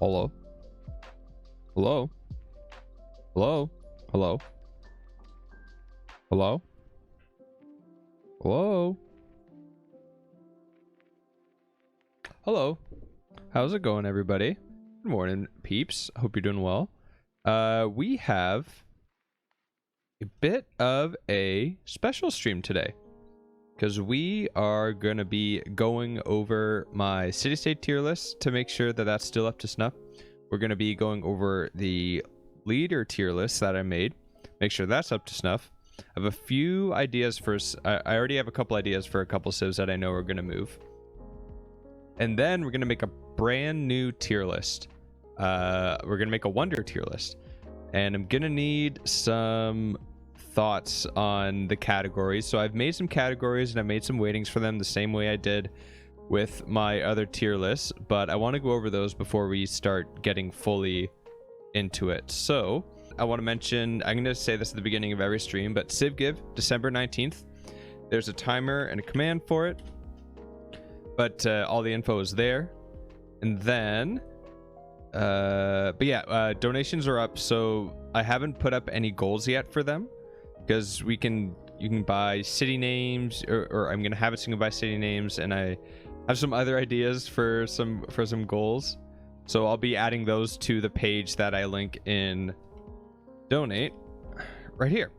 Hello? Hello? Hello? Hello? Hello? Hello? Hello. How's it going, everybody? Good morning, peeps. Hope you're doing well. We have a bit of a special stream today because we are going to be going over my city-state tier list to make sure that that's still up to snuff. We're going to be going over the leader tier list that I made, make sure that's up to snuff. I have a few ideas for, I already have a couple ideas for a couple civs that I know are going to move. And then we're going to make a brand new tier list. We're going to make a wonder tier list. And I'm going to need some thoughts on the categories. So I've made some categories and I've made some weightings for them the same way I did with my other tier lists. But I want to go over those before we start getting fully into it. So I want to mention, I'm going to say this at the beginning of every stream, but CivGive, December 19th. There's a timer and a command for it. But all the info is there. And then donations are up, so I haven't put up any goals yet for them because you can buy city names, or I'm gonna have it so you can buy city names, and I have some other ideas for some goals, so I'll be adding those to the page that I link in donate right here.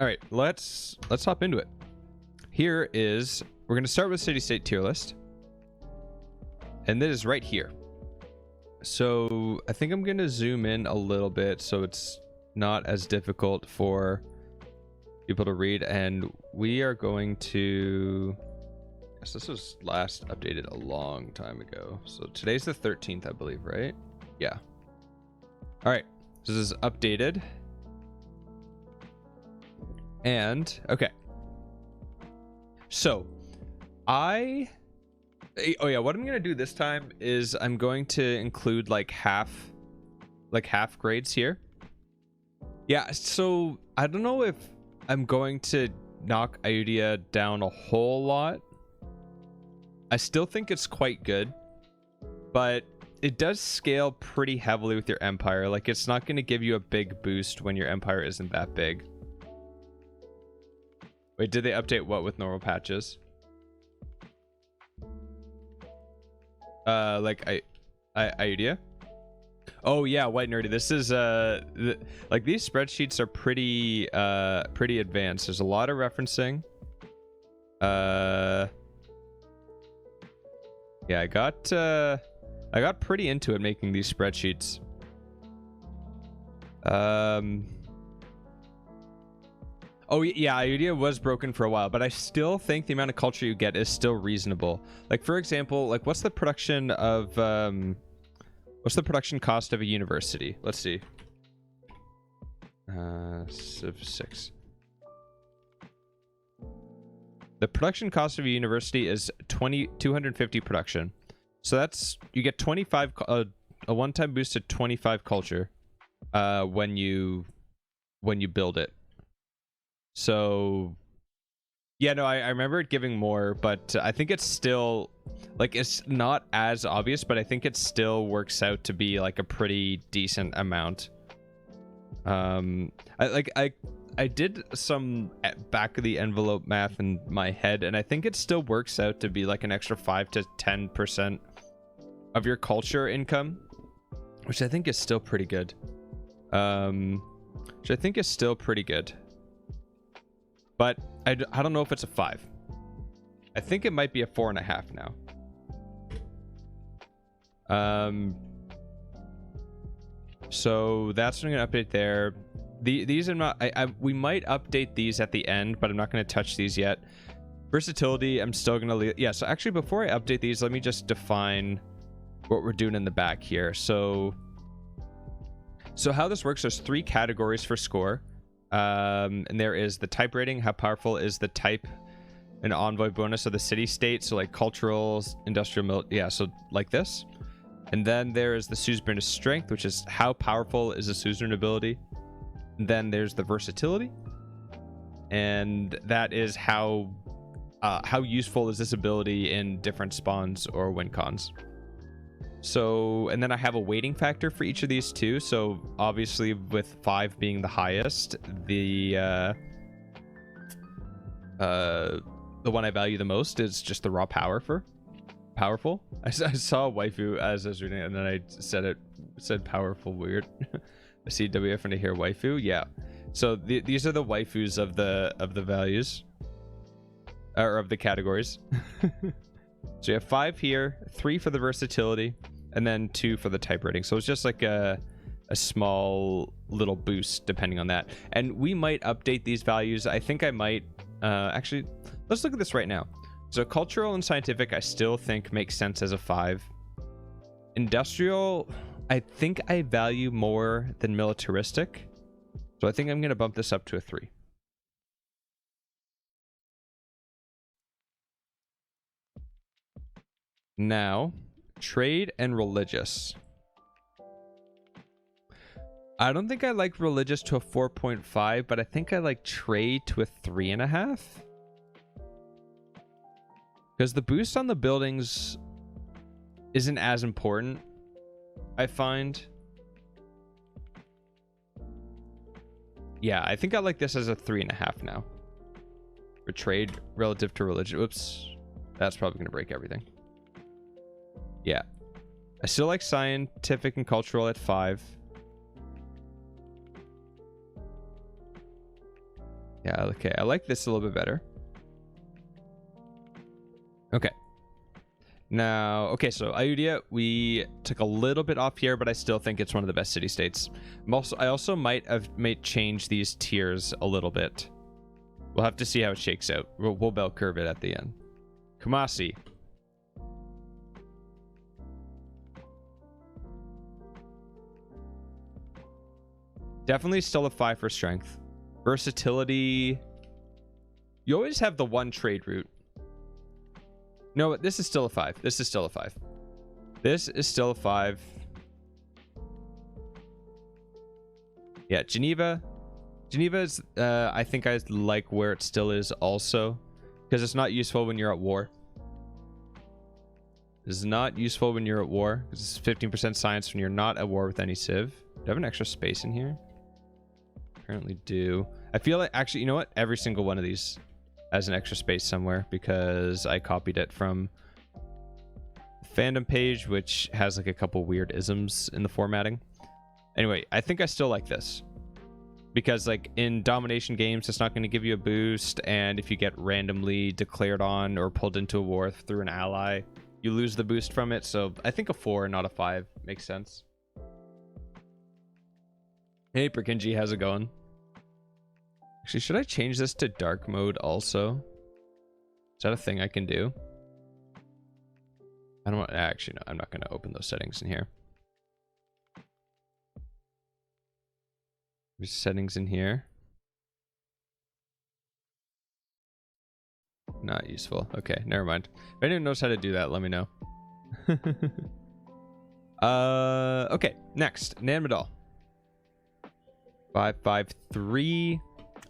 All right, let's hop into it. Here is, we're going to start with city-state tier list. And this is right here. So I think I'm going to zoom in a little bit so it's not as difficult for people to read. And we are going to, yes, this was last updated a long time ago. So today's the 13th, I believe, right? Yeah. All right. This is updated. And, okay. So what I'm gonna do this time is I'm going to include like half grades here. Yeah, so I don't know if I'm going to knock Ayodhya down a whole lot. I still think it's quite good, but it does scale pretty heavily with your empire. Like, it's not going to give you a big boost when your empire isn't that big. Wait, did they update what with normal patches? Ayodhya? Oh yeah, white nerdy. This is like these spreadsheets are pretty advanced. There's a lot of referencing. Yeah, I got pretty into it making these spreadsheets. Oh yeah, Ayodhya was broken for a while, but I still think the amount of culture you get is still reasonable. Like, for example, like what's the production cost of a university? Let's see. Civ 6. The production cost of a university is 250 production. So that's, you get 25 a one-time boost to 25 culture when you build it. So yeah, no, I remember it giving more, but I think it's still, like, it's not as obvious, but I think it still works out to be like a pretty decent amount. I did some back of the envelope math in my head, and I think it still works out to be like an extra 5 to 10% of your culture income, which I think is still pretty good. But I don't know if it's a 5. I think it might be a 4.5 now. So that's what I'm gonna update there. These are not. We might update these at the end, but I'm not gonna touch these yet. Versatility, I'm still gonna leave. Yeah. So actually, before I update these, let me just define what we're doing in the back here. So how this works? There's 3 categories for score. And there is the type rating. How powerful is the type and envoy bonus of the city state? So like cultural, industrial, yeah, so like this. And then there is the suzerain's strength, which is how powerful is the suzerain ability. And then there's the versatility, and that is how useful is this ability in different spawns or win cons. So, and then I have a weighting factor for each of these too. So obviously with 5 being the highest, the one I value the most is just the raw powerful. I saw waifu as I was reading it, and then I said powerful weird. I see WF and I hear waifu. Yeah. So these are the waifus of the values, or of the categories. So you have 5 here, 3 for the versatility, and then 2 for the type rating. So it's just like a small little boost depending on that. And we might update these values. I think I might actually, let's look at this right now. So cultural and scientific I still think makes sense as a 5. Industrial I think I value more than militaristic, so I think I'm going to bump this up to a 3. Now, trade and religious. I don't think I like religious to a 4.5, but I think I like trade to a 3.5. Because the boost on the buildings isn't as important, I find. Yeah, I think I like this as a 3.5 now. For trade relative to religion. Oops. That's probably going to break everything. Yeah. I still like scientific and cultural at 5. Yeah, okay. I like this a little bit better. Okay. Now, okay, so Ayutthaya, we took a little bit off here, but I still think it's one of the best city-states. I also might change these tiers a little bit. We'll have to see how it shakes out. We'll bell curve it at the end. Kumasi. Definitely still a 5 for strength. Versatility. You always have the one trade route. No, this is still a 5. This is still a 5. This is still a 5. Yeah, Geneva. Geneva's, I think I like where it still is also. Because it's not useful when you're at war. It's not useful when you're at war. Because it's 15% science when you're not at war with any civ. Do I have an extra space in here? Apparently do. I feel like, actually, you know what? Every single one of these has an extra space somewhere because I copied it from the fandom page, which has like a couple weird isms in the formatting. Anyway, I think I still like this because like in domination games, it's not going to give you a boost. And if you get randomly declared on or pulled into a war through an ally, you lose the boost from it. So I think a 4, not a 5 makes sense. Hey, Perkinji, how's it going? Actually, should I change this to dark mode also? Is that a thing I can do? I don't want, actually, no, I'm not going to open those settings in here. There's settings in here. Not useful. Okay, never mind. If anyone knows how to do that, let me know. Okay, next. Nan Madal. 553.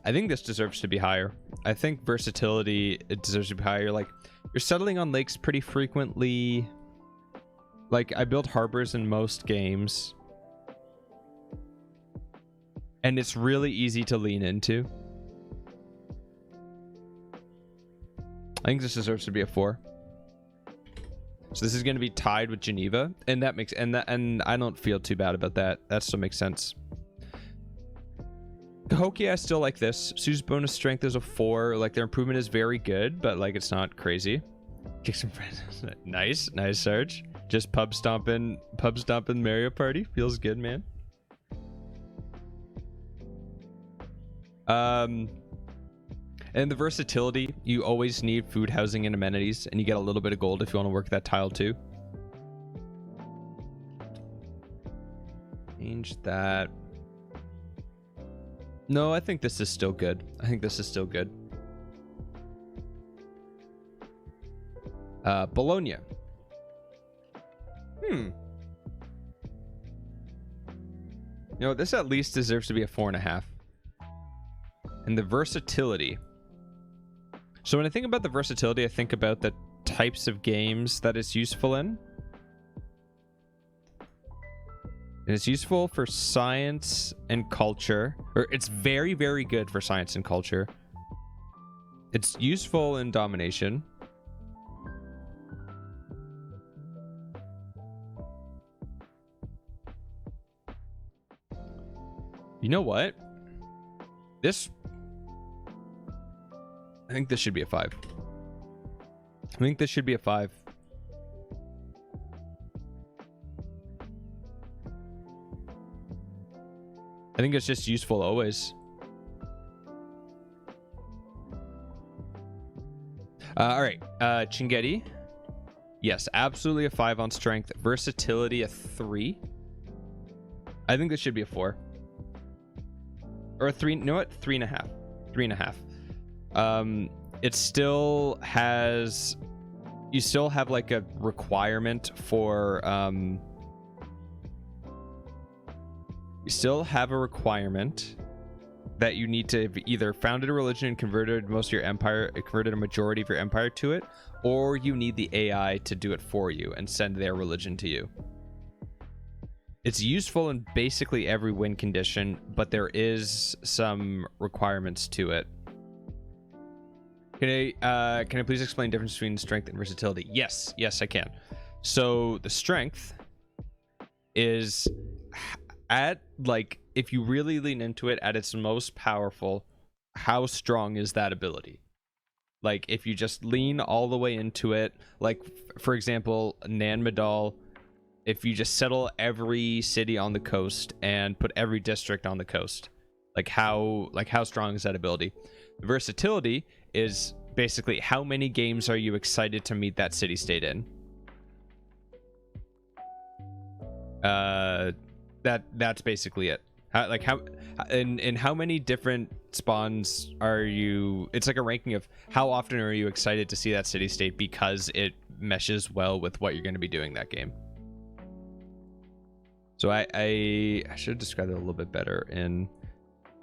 I think this deserves to be higher. I think versatility, it deserves to be higher. Like, you're settling on lakes pretty frequently. Like, I build harbors in most games. And it's really easy to lean into. I think this deserves to be a 4. So this is going to be tied with Geneva. And that makes, and I don't feel too bad about that. That still makes sense. Cahokia, I still like this. Sue's bonus strength is a 4. Like, their improvement is very good, but like it's not crazy. Kick some friends. Nice Sarge. Just pub stomping Mario Party. Feels good, man. And the versatility, you always need food, housing, and amenities, and you get a little bit of gold if you want to work that tile too. Change that. No, I think this is still good. Bologna. You know, this at least deserves to be a 4.5. And the versatility. So when I think about the versatility, I think about the types of games that it's useful in. And it's useful for science and culture. Or it's very, very good for science and culture. It's useful in domination. You know what? I think this should be a 5. I think this should be a 5. I think it's just useful always. All right, Chingeti. Yes, absolutely a 5 on strength. Versatility, a 3. I think this should be a 4. Or a 3. You know what? 3.5. 3.5. It still has... You still have like a requirement for... You still have a requirement that you need to either founded a religion and converted most of your empire, converted a majority of your empire to it, or you need the AI to do it for you and send their religion to you. It's useful in basically every win condition, but there is some requirements to it. Can I please explain the difference between strength and versatility? Yes, I can. So the strength is at, like, if you really lean into it at its most powerful, how strong is that ability? Like, if you just lean all the way into it, like, for example, Nan Madal, if you just settle every city on the coast and put every district on the coast, like how strong is that ability? Versatility is basically how many games are you excited to meet that city state in? That's basically it. How many different spawns are you? It's like a ranking of how often are you excited to see that city state because it meshes well with what you're going to be doing that game. So I should have described it a little bit better. In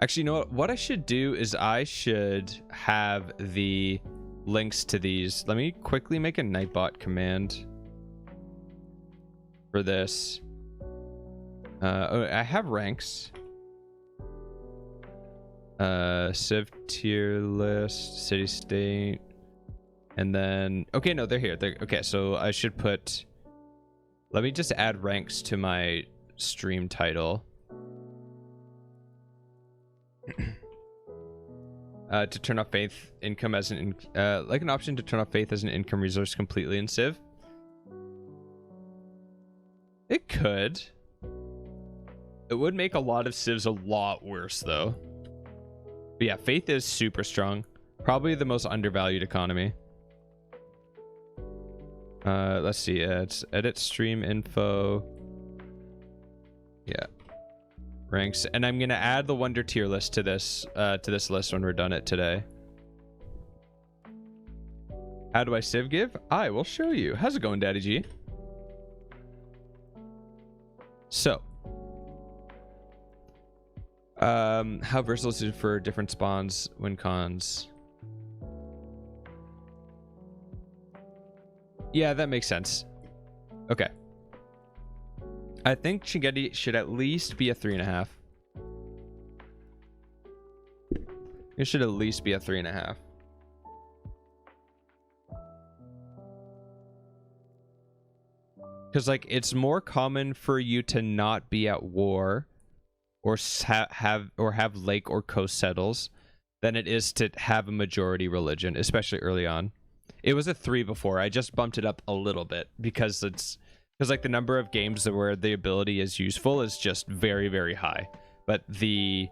actually, you know what I should do is I should have the links to these. Let me quickly make a Nightbot command for this. I have ranks. Civ tier list, city state, and then okay, no, they're here. Okay, so I should put. Let me just add ranks to my stream title. To turn off faith income as an like an option to turn off faith as an income resource completely in Civ. It could. It would make a lot of civs a lot worse, though. But yeah, faith is super strong. Probably the most undervalued economy. Let's see. It's edit stream info. Yeah. Ranks. And I'm going to add the wonder tier list to this list when we're done it today. How do I civ give? I will show you. How's it going, Daddy G? So. How versatile is it for different spawns, win cons? Yeah, that makes sense. Okay. I think Chingeti should at least be a 3.5. It should at least be a 3.5. Because, like, it's more common for you to not be at war or have lake or coast settles than it is to have a majority religion, especially early on. It was a 3 before. I just bumped it up a little bit because like the number of games where the ability is useful is just very, very high. But the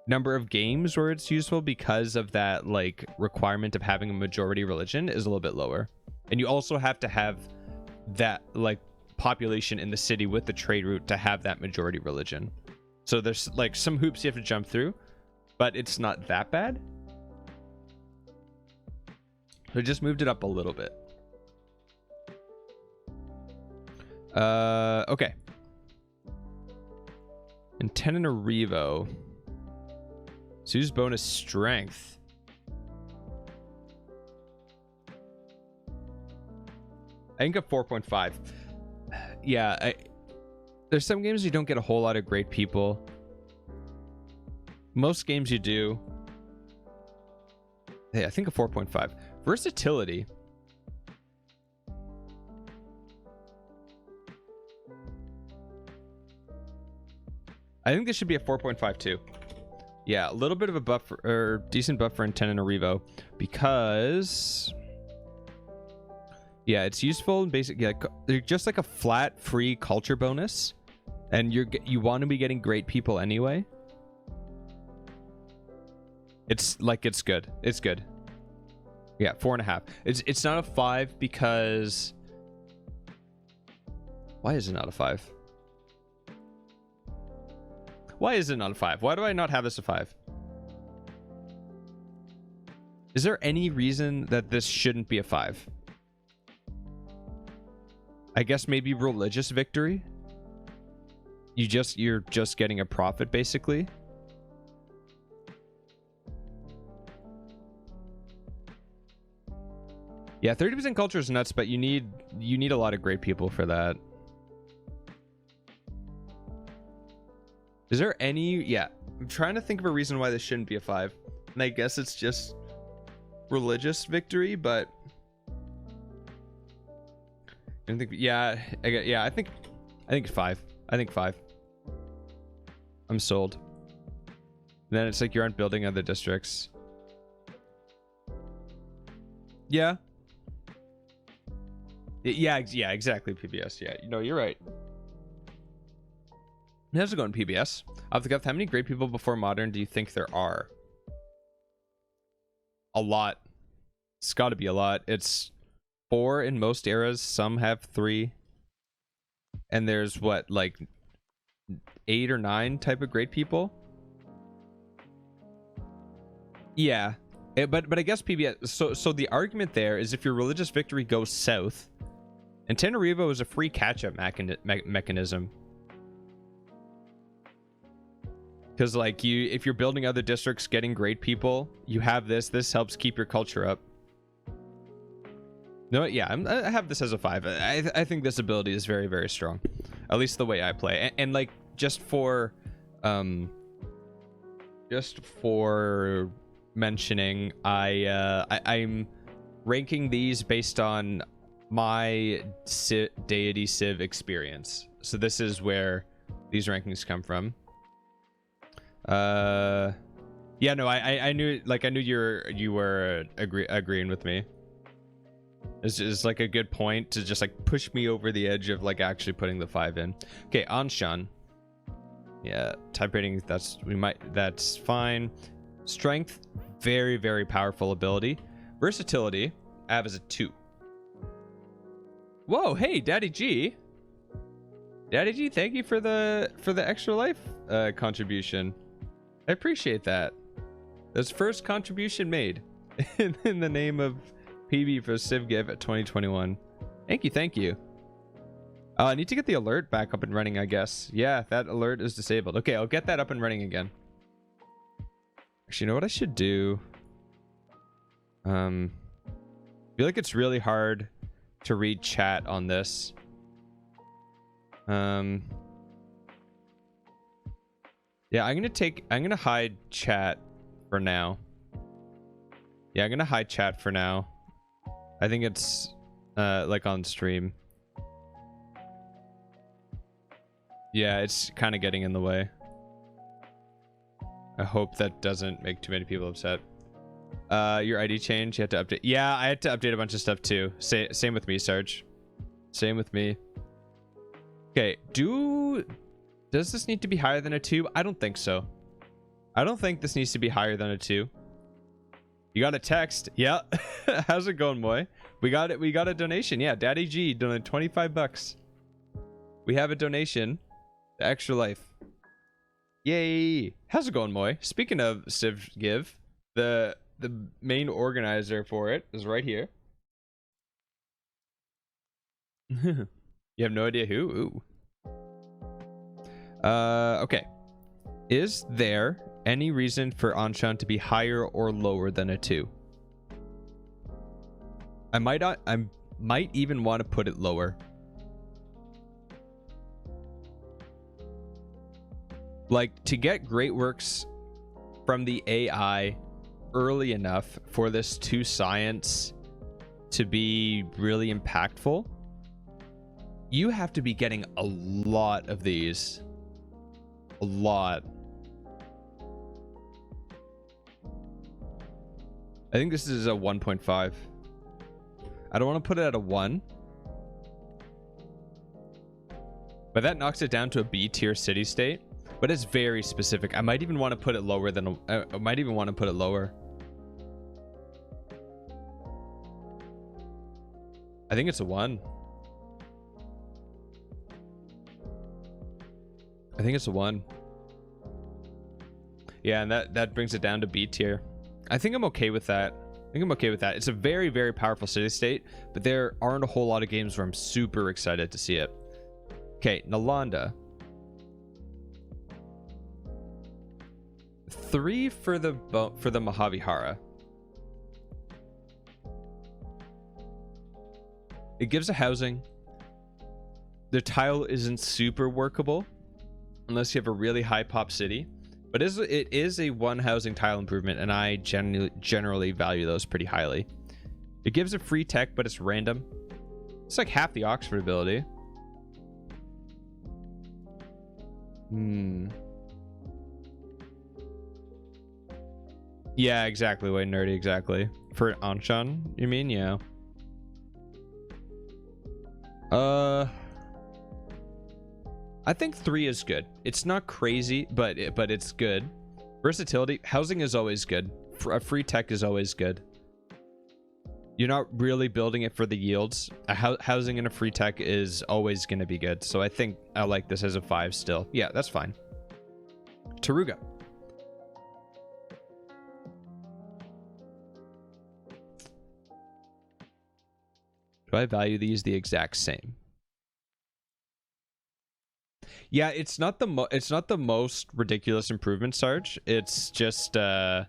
number of games where it's useful because of that like requirement of having a majority religion is a little bit lower. And you also have to have that like population in the city with the trade route to have that majority religion. So there's like some hoops you have to jump through, but it's not that bad. So I just moved it up a little bit. Okay. And 10 in a Revo. Sue's bonus strength. I think a 4.5. Yeah, There's some games you don't get a whole lot of great people. Most games you do. Hey, I think a 4.5. Versatility. I think this should be a 4.5 too. Yeah, a little bit of a buff or decent buff for intent and a revo, because yeah, it's useful and basic. Yeah, they're just like a flat free culture bonus, and you want to be getting great people anyway. It's good. It's good. Yeah, 4.5. It's not a 5 because why is it not a 5? Why is it not a 5? Why do I not have this a 5? Is there any reason that this shouldn't be a 5? I guess maybe religious victory. You're just getting a profit basically. Yeah, 30% culture is nuts, but you need a lot of great people for that. Is there any... Yeah, I'm trying to think of a reason why this shouldn't be a 5. And I guess it's just religious victory, but... I think... Yeah, I think 5. I think 5. I'm sold. And then it's like you aren't building other districts. Yeah. Yeah, exactly, PBS. Yeah, no, you're right. How's it going, PBS? Off the cuff, how many great people before modern do you think there are? A lot. It's got to be a lot. It's 4 in most eras. Some have 3. And there's what, like 8 or 9 type of great people? Yeah. But I guess PBS... So the argument there is if your religious victory goes south, and Tenerivo is a free catch-up mechanism. Because like if you're building other districts, getting great people, you have this helps keep your culture up. No, yeah, I have this as a 5. I think this ability is very, very strong, at least the way I play. And like just for mentioning, I'm ranking these based on my Deity Civ experience. So this is where these rankings come from. Yeah, no, I knew, like, I knew you were agreeing with me. It's like a good point to just like push me over the edge of like actually putting the 5 in. Okay, Anshan. Yeah, type rating, that's fine. Strength, very, very powerful ability. Versatility, I have as a 2. Whoa, hey, Daddy G. Daddy G, thank you for the extra life contribution. I appreciate that. That's first contribution made in the name of PB for CivGive at 2021. Thank you. I need to get the alert back up and running, I guess. Yeah, that alert is disabled. Okay, I'll get that up and running again. Actually, you know what I should do? I feel like it's really hard to read chat on this. Yeah, I'm gonna hide chat for now. Yeah, I'm gonna hide chat for now. I think it's like on stream. Yeah, it's kind of getting in the way. I hope that doesn't make too many people upset. Your ID change, you had to update. Yeah, I had to update a bunch of stuff too. Same with me, Sarge. Same with me. Okay, does this need to be higher than a 2? I don't think so. I don't think this needs to be higher than a 2. You got a text. Yeah. How's it going, boy? We got it. We got a donation. Yeah, Daddy G donated 25 bucks. We have a donation. The extra life. Yay. How's it going, Moy? Speaking of CivGive, the main organizer for it is right here. You have no idea who? Ooh. Okay. Is there any reason for Anshan to be higher or lower than a 2? I might even want to put it lower. Like, to get great works from the AI early enough for this 2 science to be really impactful, you have to be getting a lot of these. A lot. I think this is a 1.5. I don't want to put it at a 1. But that knocks it down to a B tier city state. But it's very specific. I might even want to put it lower than I might even want to put it lower. I think it's a 1. I think it's a 1. Yeah, and that brings it down to B tier. I think I'm okay with that. It's a very, very powerful city state, but there aren't a whole lot of games where I'm super excited to see it. Okay, Nalanda. 3 for the Mahavihara. It gives a housing. The tile isn't super workable unless you have a really high pop city, but it is a 1 housing tile improvement, and I generally value those pretty highly. It gives a free tech, but it's random. It's like half the Oxford ability. Yeah, exactly. Way nerdy, exactly. For Anshan, you mean? Yeah. I think 3 is good. It's not crazy, but it's good. Versatility, housing is always good. A free tech is always good. You're not really building it for the yields. Housing and a free tech is always going to be good. So I think I like this as a 5 still. Yeah, that's fine. Taruga. Do I value these the exact same? Yeah, it's not the most ridiculous improvement, Sarge. It's just yeah,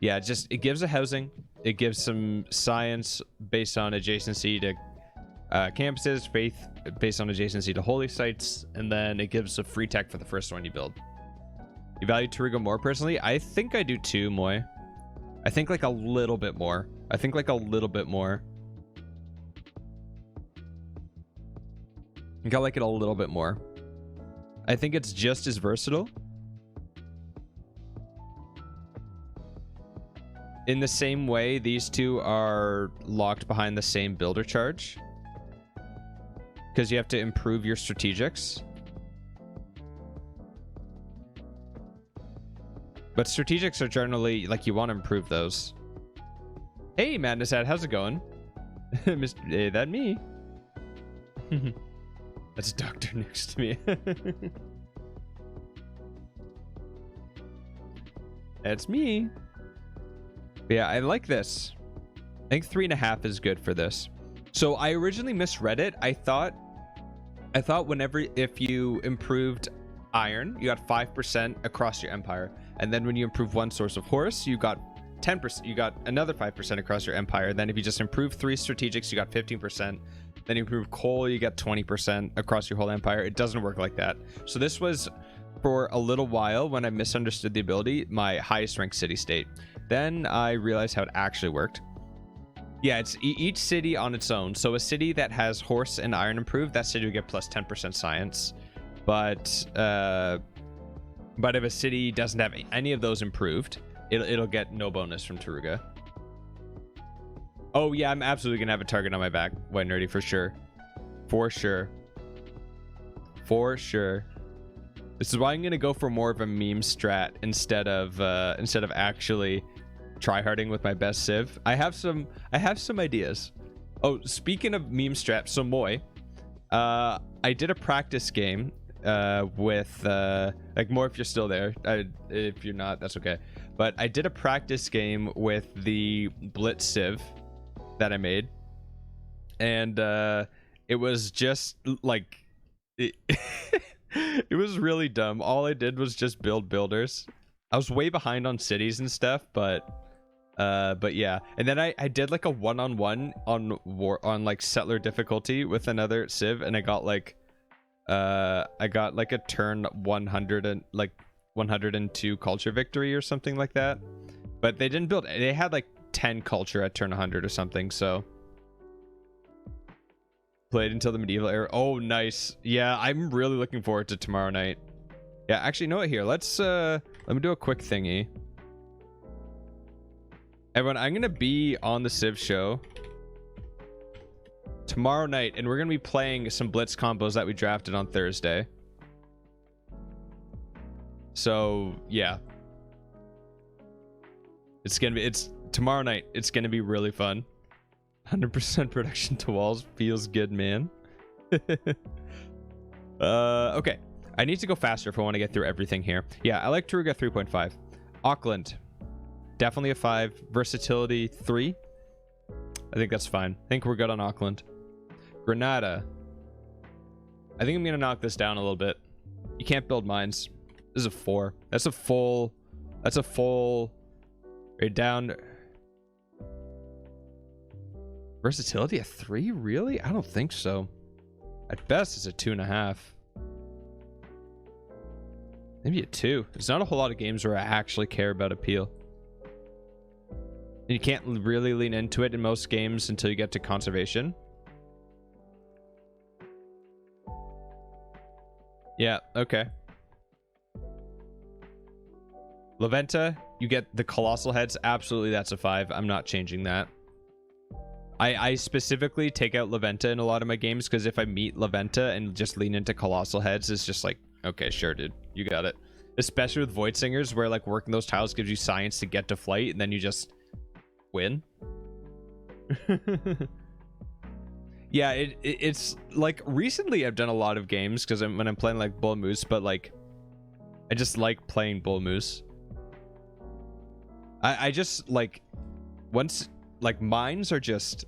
it gives a housing. It gives some science based on adjacency to campuses, faith based on adjacency to holy sites, and then it gives a free tech for the first one you build. You value Taruga more personally? I think I do too, Moy. I think like a little bit more. I think I like it a little bit more. I think it's just as versatile. In the same way, these two are locked behind the same builder charge, because you have to improve your strategics. But strategics are generally, like, you want to improve those. Hey, Madness Ad, how's it going? Hey, that me. That's a doctor next to me. That's me. But yeah, I like this. I think 3.5 is good for this. So I originally misread it. I thought if you improved iron, you got 5% across your empire, and then when you improve one source of horse, you got 10%. You got another 5% across your empire. Then if you just improve 3 strategics, you got 15%. Then you improve coal, you get 20% across your whole empire. It doesn't work like that. So this was, for a little while, when I misunderstood the ability, my highest ranked city state. Then I realized how it actually worked. Yeah, it's each city on its own. So a city that has horse and iron improved, that city will get plus 10% science. But if a city doesn't have any of those improved, it'll get no bonus from Taruga. Oh yeah, I'm absolutely gonna have a target on my back, White Nerdy, for sure. For sure. This is why I'm gonna go for more of a meme strat instead of actually tryharding with my best civ. I have some ideas. Oh, speaking of meme strat, so Moy, I did a practice game with like, more if you're still there. If you're not, that's okay. But I did a practice game with the Blitz civ that I made, and it was just like it was really dumb. All I did was just build builders. I was way behind on cities and stuff, but yeah. And then I did like a one-on-one on like settler difficulty with another civ, and I got like I got like a turn 100 and like 102 culture victory or something like that. But they didn't build, they had like 10 culture at turn 100 or something, so played until the medieval era. Oh, nice. Yeah, I'm really looking forward to tomorrow night. Yeah, actually, you know what? Here, let me do a quick thingy. Everyone, I'm gonna be on the Civ show tomorrow night, and we're gonna be playing some blitz combos that we drafted on Thursday. So yeah, it's tomorrow night. It's gonna be really fun. 100% production to walls feels good, man. Okay, I need to go faster if I want to get through everything here. Yeah, I like Taruga 3.5. Auckland, definitely a 5. Versatility 3. I think that's fine. I think we're good on Auckland. Granada, I think I'm gonna knock this down a little bit. You can't build mines. This is a 4. That's a full right down. Versatility a 3? Really? I don't think so. At best it's a 2.5. Maybe a 2. There's not a whole lot of games where I actually care about appeal. And you can't really lean into it in most games until you get to conservation. Yeah, okay. Leventa, you get the colossal heads. Absolutely, that's a 5. I'm not changing that. I specifically take out Leventa in a lot of my games because if I meet Leventa and just lean into colossal heads, it's just like, okay, sure, dude, you got it. Especially with Void Singers, where like working those tiles gives you science to get to flight, and then you just win. Yeah, it's like recently I've done a lot of games because when I'm playing like Bull Moose, but like I just like playing Bull Moose. I just like once like mines are just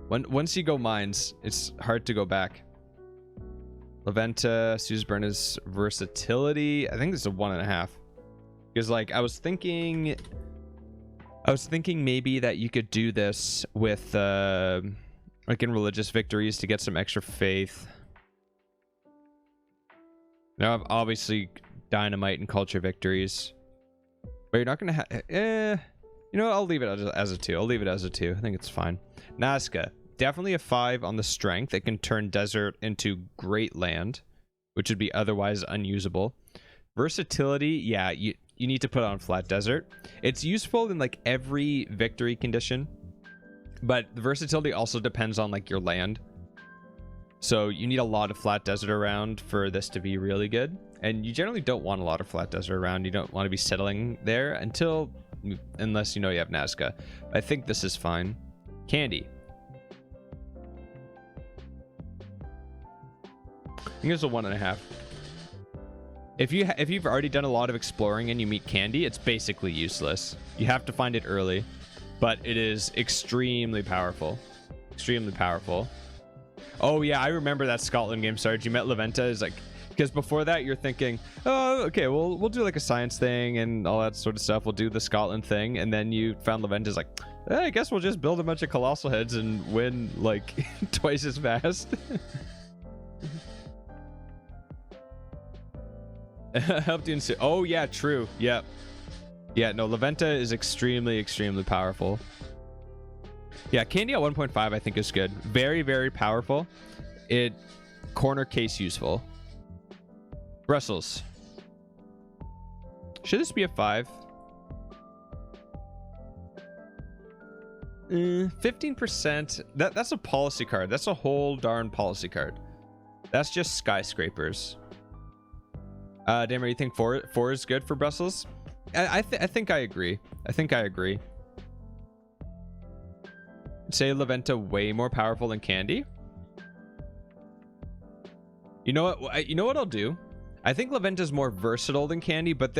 once you go mines, it's hard to go back. Leventa, Suzeburn is versatility. I think this is a 1.5. Because like I was thinking maybe that you could do this with like in religious victories to get some extra faith. Now obviously dynamite and culture victories. But you're not gonna have you know what? I'll leave it as a 2. I'll leave it as a 2. I think it's fine. Nazca, definitely a 5 on the strength. It can turn desert into great land, which would be otherwise unusable. Versatility, yeah, you need to put on flat desert. It's useful in like every victory condition, but the versatility also depends on like your land. So you need a lot of flat desert around for this to be really good. And you generally don't want a lot of flat desert around. You don't want to be settling there unless you know you have Nazca. I think this is fine. Candy. I think it's a 1.5. If you've already done a lot of exploring and you meet Candy, it's basically useless. You have to find it early, but it is extremely powerful. Extremely powerful. Oh yeah, I remember that Scotland game, Sarge. You met Leventa. Is like, because before that you're thinking, oh okay, we'll do like a science thing and all that sort of stuff. We'll do the Scotland thing, and then you found Leventa's like, I guess we'll just build a bunch of colossal heads and win like twice as fast. Helped you. Oh yeah, true. Yep. Yeah, no, Leventa is extremely powerful. Yeah, Candy at 1.5 I think is good. Very, very powerful. It corner case useful. Brussels. Should this be a 5? 15%. That's a policy card. That's a whole darn policy card. That's just skyscrapers. Damer, you think 4 is good for Brussels? I think I agree. I think I agree. Say Leventa way more powerful than Candy. You know what? You know what I'll do? I think Leventa's more versatile than Candy, but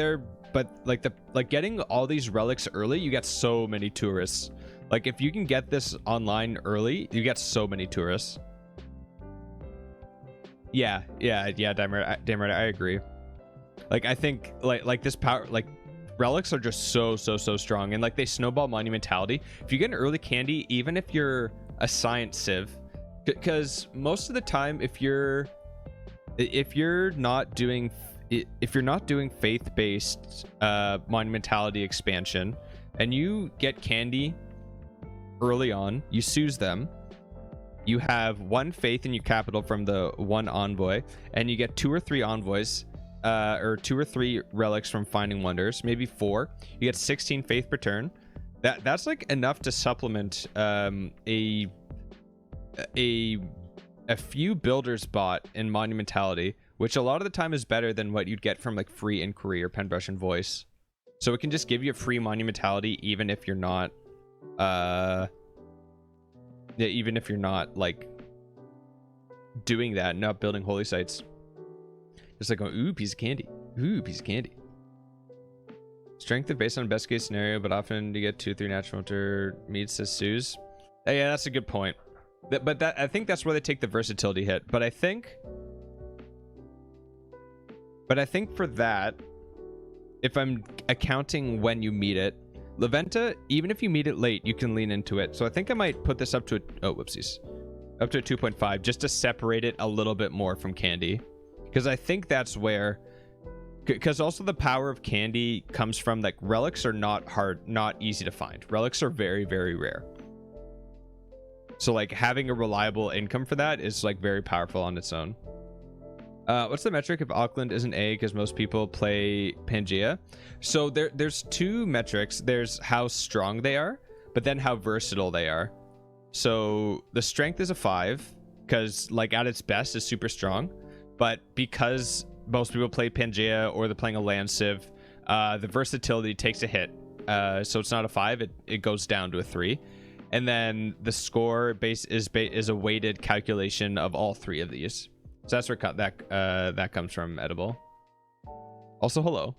getting all these relics early, you get so many tourists. Like if you can get this online early, you get so many tourists. Yeah, Damer, I agree. Like I think like this power, like relics are just so strong, and like they snowball monumentality. If you get an early Candy, even if you're a science civ, because most of the time if you're if you're not doing faith-based monumentality expansion and you get candy early on, you Suze them, you have 1 faith in your capital from the 1 envoy, and you get 2 or 3 envoys, or 2 or 3 relics from finding wonders, maybe 4. You get 16 faith per turn. That's like enough to supplement a few builders bought in monumentality, which a lot of the time is better than what you'd get from like free inquiry or penbrush and voice. So it can just give you a free monumentality even if you're not like doing that, not building holy sites. Just like going, ooh, piece of candy. Ooh, piece of candy. Strength is based on best case scenario, but often you get 2-3 natural winter meats as Suze. Yeah, that's a good point. But I think that's where they take the versatility hit. But I think for that, if I'm accounting when you meet it, Laventa, even if you meet it late, you can lean into it. So I think I might put this up to up to a 2.5 just to separate it a little bit more from candy, because I think that's where, because also the power of candy comes from like relics are not easy to find. Relics are very, very rare. So like having a reliable income for that is like very powerful on its own. What's the metric if Auckland isn't A because most people play Pangea? So there's 2 metrics. There's how strong they are, but then how versatile they are. So the strength is a 5 because like at its best is super strong, but because most people play Pangea or they're playing a land civ, the versatility takes a hit. So it's not a 5, it goes down to a 3. And then the score base is a weighted calculation of all 3 of these. So that's where that comes from, Edible. Also, hello.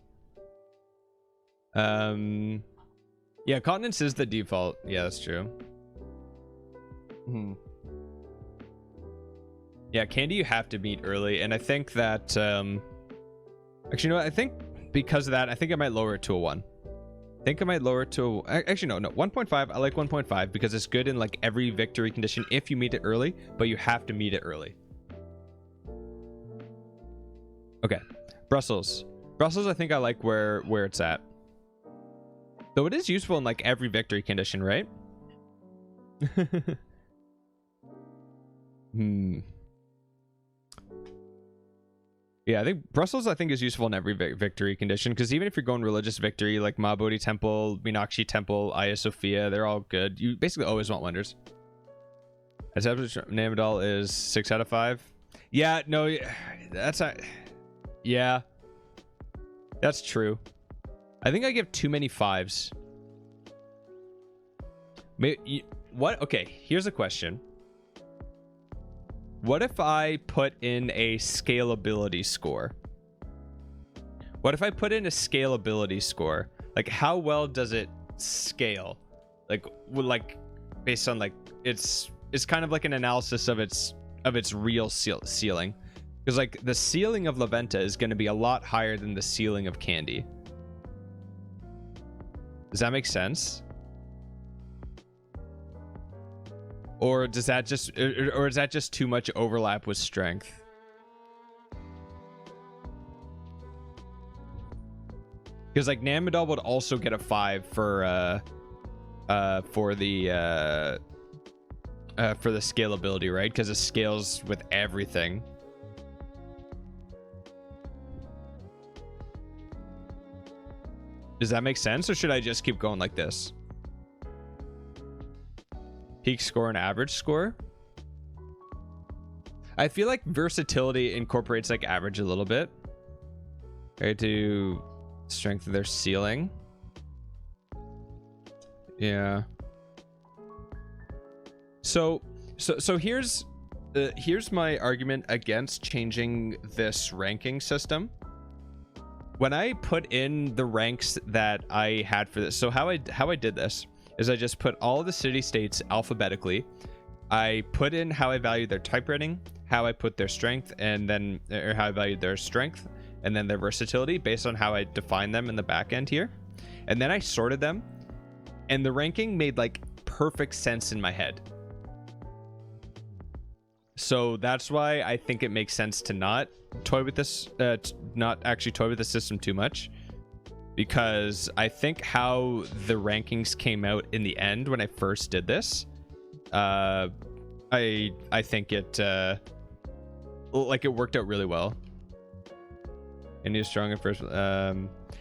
Yeah, continents is the default. Yeah, that's true. Yeah, candy you have to meet early, and I think that actually, you know what? I think because of that, I think I might lower it to a 1. I think I might lower it to actually no 1.5. I like 1.5 because it's good in like every victory condition if you meet it early, but you have to meet it early. Okay, Brussels I think I like where it's at, though it is useful in like every victory condition, right? Yeah, I think Brussels is useful in every victory condition, because even if you're going religious victory like Ma Bodhi Temple, Meenakshi Temple, Hagia Sophia, they're all good. You basically always want wonders. Namadal is 6 out of 5. Yeah, no, that's a... Yeah, that's true. I think I give too many 5s. What? Okay, here's a question. What if I put in a scalability score? What if I put in a scalability score? Like, how well does it scale? Like based on like it's kind of like an analysis of its real ceiling. Because like the ceiling of Laventa is going to be a lot higher than the ceiling of Candy. Does that make sense? Or does that just, or is that just too much overlap with strength? Because like Namadal would also get a 5 for the scalability, right? Because it scales with everything. Does that make sense, or should I just keep going like this? Peak score and average score. I feel like versatility incorporates like average a little bit. Okay, to strengthen their ceiling. Yeah. So here's my argument against changing this ranking system. When I put in the ranks that I had for this, so how I did this is I just put all of the city states alphabetically. I put in how I valued their type rating, how I put their strength, and then or how I valued their strength, and then their versatility based on how I define them in the back end here. And then I sorted them, and the ranking made like perfect sense in my head. So that's why I think it makes sense to not toy with this, not actually toy with the system too much, because I think how the rankings came out in the end when I first did this, I think it like it worked out really well. And he's strong at first.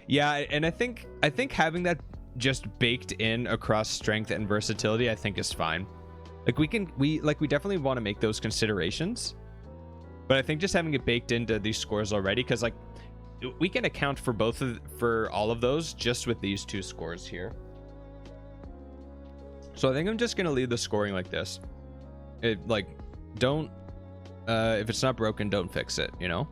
Yeah, and I think having that just baked in across strength and versatility, I think is fine. Like we definitely want to make those considerations, but I think just having it baked into these scores already, because like we can account for all of those just with these two scores here. So I think I'm just gonna leave the scoring like this. It like don't if it's not broken, don't fix it, you know.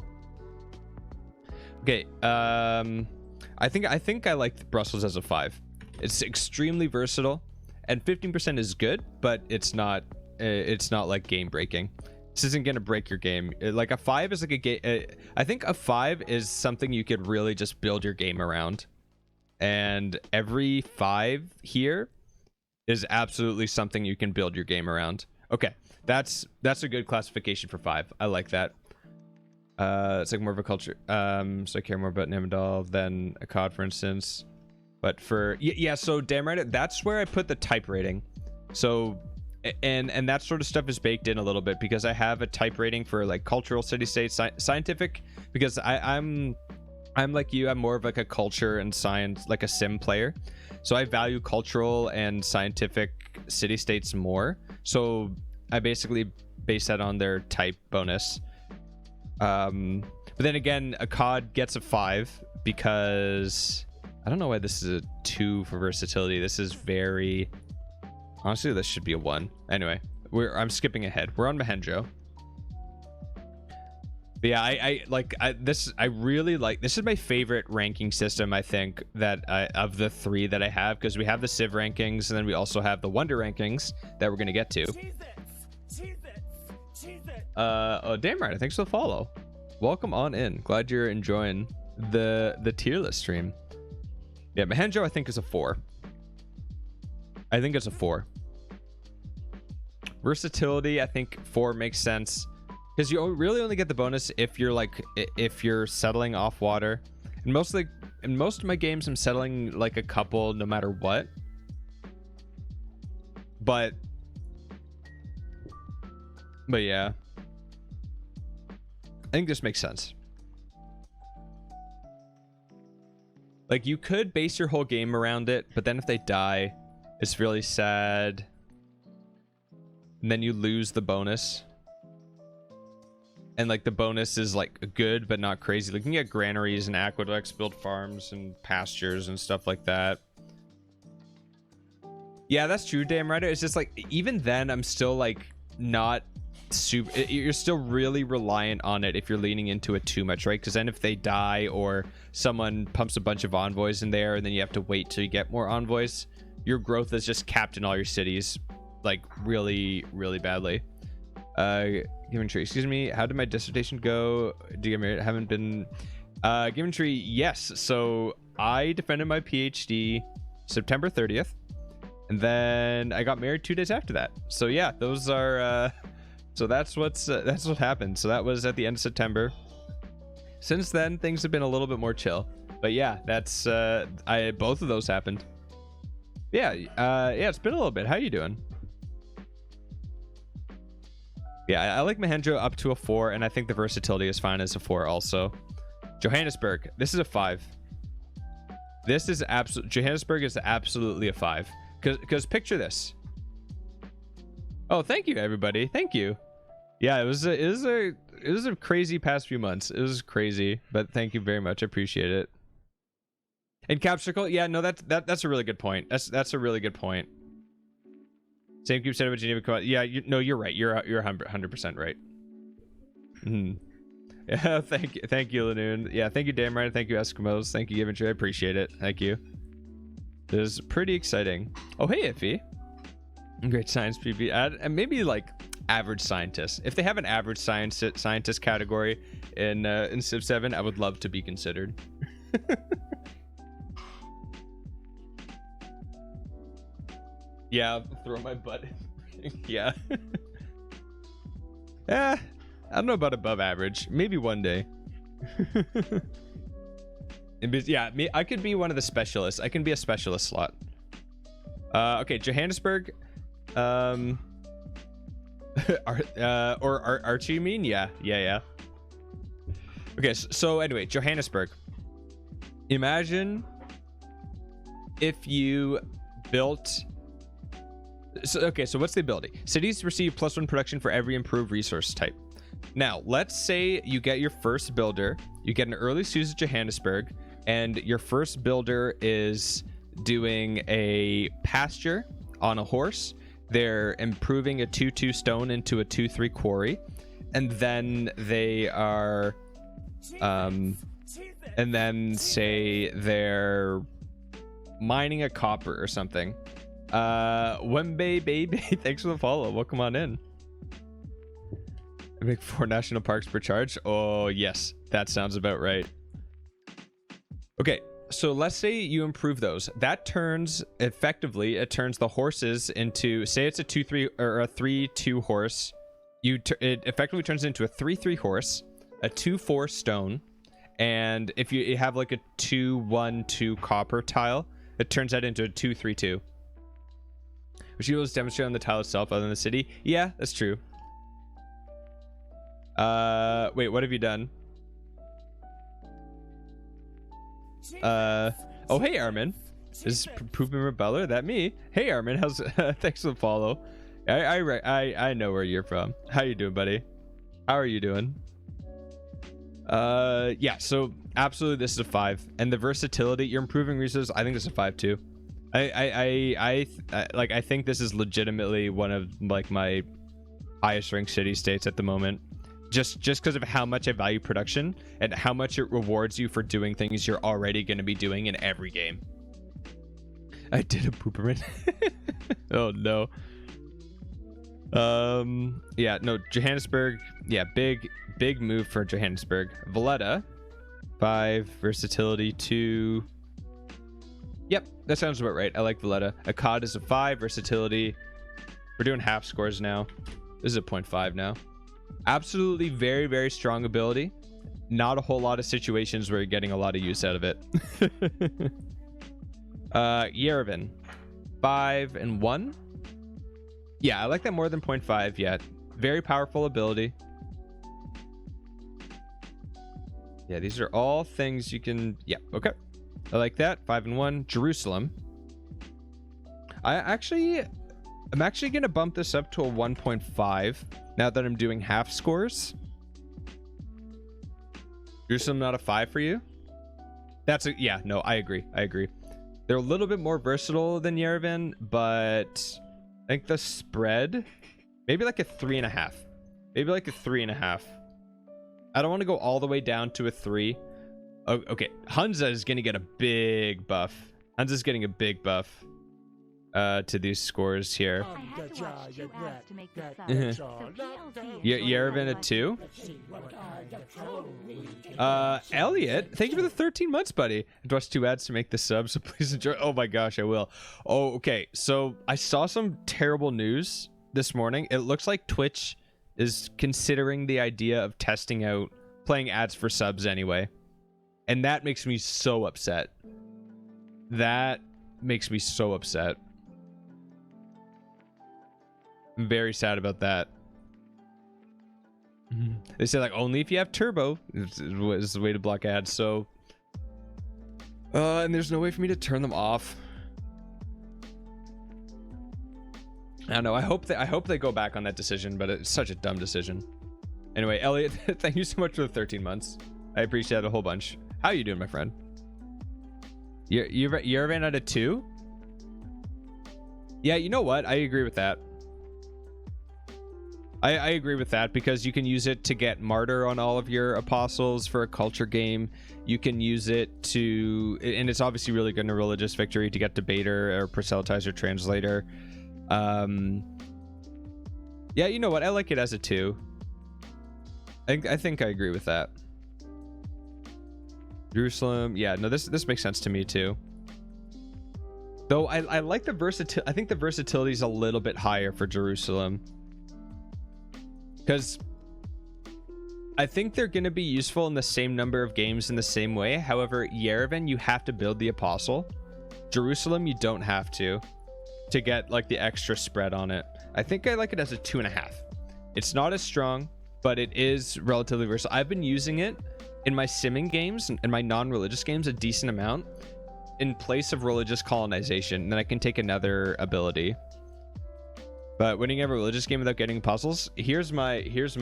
Okay, I think I like Brussels as a 5. It's extremely versatile, and 15% is good, but it's not like game breaking. This isn't gonna break your game. Like a 5 is like a game. I think a 5 is something you could really just build your game around, and every 5 here is absolutely something you can build your game around. Okay, that's a good classification for 5. I like that. It's like more of a culture. So I care more about Nemadal than a COD, for instance. But for yeah, so damn right, that's where I put the type rating. So and that sort of stuff is baked in a little bit, because I have a type rating for like cultural, city-state, scientific, because I'm like you, I'm more of like a culture and science, like a sim player. So I value cultural and scientific city-states more. So I basically base that on their type bonus. But then again, a COD gets a 5 because I don't know why this is a 2 for versatility. This is very, honestly, this should be a 1. Anyway, I'm skipping ahead. We're on Mahendro. But yeah, I really like this. Is my favorite ranking system, I think, that of the 3 that I have, because we have the Civ rankings, and then we also have the Wonder rankings that we're gonna get to. Oh, damn right. Thanks for the follow. Welcome on in. Glad you're enjoying the tier list stream. Yeah, Mahendro I think is a 4. I think it's a 4. Versatility, I think 4 makes sense, because you really only get the bonus if you're settling off water. And in most of my games, I'm settling like a couple no matter what. But yeah, I think this makes sense. Like, you could base your whole game around it, but then if they die, it's really sad. And then you lose the bonus. And like the bonus is like good, but not crazy. Like, you can get granaries and aqueducts, build farms and pastures and stuff like that. Yeah, that's true, damn right. It's just like, even then, I'm still like not super. You're still really reliant on it if you're leaning into it too much, right? Because then if they die or someone pumps a bunch of envoys in there and then you have to wait till you get more envoys, your growth is just capped in all your cities, like really, really badly. Given tree, excuse me, how did my dissertation go? Do you get married? I haven't been. Given tree, yes. So I defended my PhD September 30th, and then I got married 2 days after that. So yeah, those are. So that's what happened. So that was at the end of September. Since then, things have been a little bit more chill. But yeah, that's both of those happened. Yeah, it's been a little bit. How you doing? Yeah, I like Mahendro up to a 4, and I think the versatility is fine as a 4 also. Johannesburg, this is a 5. This is Johannesburg is absolutely a 5. Because picture this. Oh, thank you everybody. Thank you. Yeah, it was a crazy past few months. It was crazy, but thank you very much. I appreciate it. And Cap Circle, yeah, no, that's a really good point. That's a really good point. Same keep said about Geneva. Yeah, you're right. You're 100% right. Yeah, thank you, Lanoon. Yeah, thank you, damn right. Thank you, Eskimos. Thank you, Givenchy. I appreciate it. Thank you. This is pretty exciting. Oh, hey, Iffy. Great science PP. And maybe like average scientist. If they have an average scientist category in Civ 7, I would love to be considered. Yeah, throw my butt in. Yeah. I don't know about above average. Maybe one day. Yeah, I could be one of the specialists. I can be a specialist slot. Okay, Johannesburg. Or Archie, you mean? Yeah. Okay, so anyway, Johannesburg. Imagine if you built... So what's the ability? Cities receive +1 production for every improved resource type. Now, let's say you get your first builder, you get an early Suze Johannesburg, and your first builder is doing a pasture on a horse. They're improving a 2-2 stone into a 2-3 quarry, and then they are and then say they're mining a copper or something. Wembe baby, thanks for the follow. Welcome on in. I make 4 national parks per charge. Oh yes, that sounds about right. Okay, so let's say you improve those. That turns effectively, it turns the horses into, say it's a 2-3 or a 3-2 horse. It effectively turns into a 3-3 horse, a 2-4 stone, and if you have like a 2-1-2 copper tile, it turns that into a 2-3-2. Which you will demonstrate on the tile itself other than the city. Yeah, that's true. Wait, what have you done? Oh, hey, Armin. Is Peppermint Butler? That me? Hey, Armin. How's thanks for the follow. I know where you're from. How you doing, buddy? How are you doing? Yeah, so absolutely this is a 5. And the versatility, you're improving resources, I think this is a 5 too. I think this is legitimately one of like my highest ranked city states at the moment. Just because of how much I value production and how much it rewards you for doing things you're already going to be doing in every game. I did a pooperman. Oh no. Yeah, no, Johannesburg. Yeah, big move for Johannesburg. Valletta, 5, versatility 2. Yep, that sounds about right. I like Valletta. Akkad is a 5, versatility. We're doing half scores now. This is a 0.5 now. Absolutely very, very strong ability. Not a whole lot of situations where you're getting a lot of use out of it. Yerevan, 5 and 1. Yeah, I like that more than 0.5 yet. Very powerful ability. Yeah, these are all things you can... Yeah, okay. I like that. 5 and 1. Jerusalem. I'm actually going to bump this up to a 1.5 now that I'm doing half scores. Jerusalem not a 5 for you? Yeah, no, I agree. They're a little bit more versatile than Yerevan, but I think the spread, maybe like a 3.5. Maybe like a 3.5. I don't want to go all the way down to a 3. Oh, okay, Hunza is going to get a big buff. Hunza's getting a big buff to these scores here. Yerevan at 2. Elliot, thank you for the 13 months, buddy. I watched 2 ads to make the sub, so please enjoy. Oh my gosh, I will. Oh, okay, so I saw some terrible news this morning. It looks like Twitch is considering the idea of testing out playing ads for subs anyway. And that makes me so upset. That makes me so upset. I'm very sad about that. They say like only if you have turbo is the way to block ads. So, and there's no way for me to turn them off. I don't know. I hope they go back on that decision, but it's such a dumb decision. Anyway, Elliot, thank you so much for the 13 months. I appreciate it a whole bunch. How you doing, my friend? You're at a 2? Yeah, you know what? I agree with that. I agree with that because you can use it to get martyr on all of your apostles for a culture game. You can use it to, and it's obviously really good in a religious victory to get debater or proselytizer translator. Yeah, you know what? I like it as a 2. I think I agree with that. Jerusalem, yeah, no, this makes sense to me too. Though I like the versatility. I think the versatility is a little bit higher for Jerusalem. Because I think they're going to be useful in the same number of games in the same way. However, Yerevan, you have to build the apostle. Jerusalem, you don't have to get like the extra spread on it. I think I like it as a 2.5. It's not as strong, but it is relatively versatile. I've been using it in my simming games and my non-religious games a decent amount in place of religious colonization. And then I can take another ability. But when you have a religious game without getting apostles, here's my if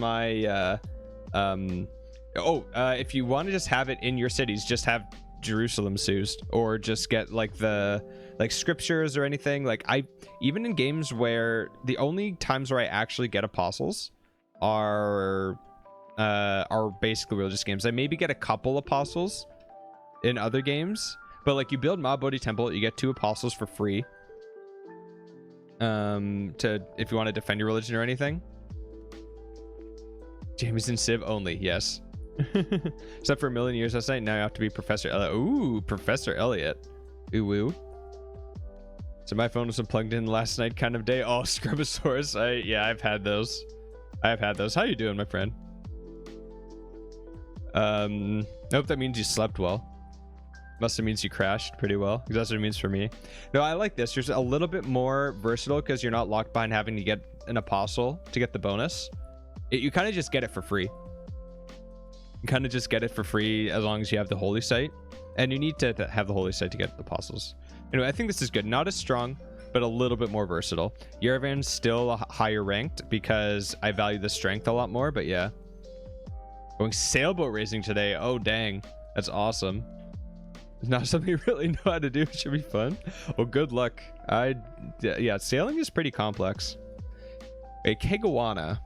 you want to just have it in your cities, just have Jerusalem used, or just get like the scriptures or anything. Like even in games where the only times where I actually get apostles are basically religious games. I maybe get a couple apostles in other games, but like you build Mob Bodhi Temple, you get 2 apostles for free. If you want to defend your religion or anything. Jameson Civ only, yes. Except for a million years last night, now you have to be Professor Elliot. Ooh, Professor Elliot. Ooh woo. So my phone wasn't plugged in last night kind of day. Oh, Scrubosaurus. I've had those. How you doing, my friend? Nope, that means you slept well. Must have means you crashed pretty well, because that's what it means for me. No, I like this. You're a little bit more versatile because you're not locked behind having to get an apostle to get the bonus. You kind of just get it for free. You kind of just get it for free as long as you have the holy site, and you need to have the holy site to get the apostles. Anyway, I think this is good. Not as strong, but a little bit more versatile. Yerevan's still higher ranked because I value the strength a lot more, but yeah. Going sailboat racing today. Oh, dang. That's awesome. It's not something you really know how to do. It should be fun. Well, good luck. Yeah, sailing is pretty complex. A Kegawana.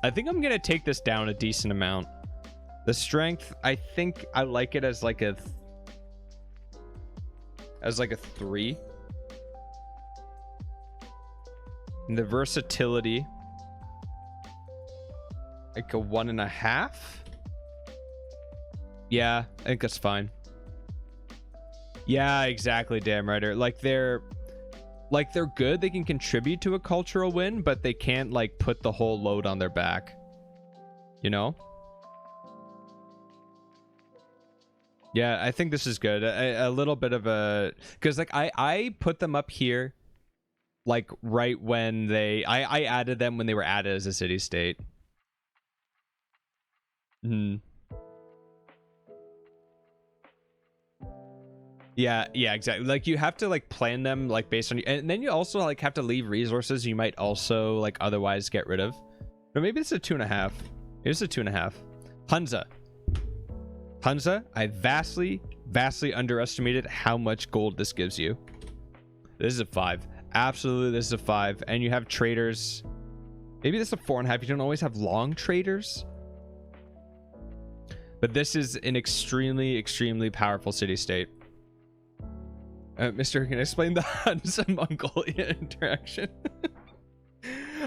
I think I'm going to take this down a decent amount. The strength, I think I like it as like a 3. And the versatility, like a 1.5. Yeah, I think that's fine. Yeah, exactly, damn righter. Like they're good. They can contribute to a cultural win, but they can't like put the whole load on their back. You know? Yeah, I think this is good. A little bit of a, because like I put them up here like right when I added them when they were added as a city state. Yeah, exactly. Like you have to like plan them like based on you, and then you also like have to leave resources you might also like otherwise get rid of. Or maybe it's a 2.5. Here's a 2.5. Hunza, I vastly underestimated how much gold this gives you. This is a 5. Absolutely, this is a 5. And you have traders. Maybe this is a 4.5. You don't always have long traders. But this is an extremely powerful city-state. Mr. Can I explain the Hunza Mongolia interaction?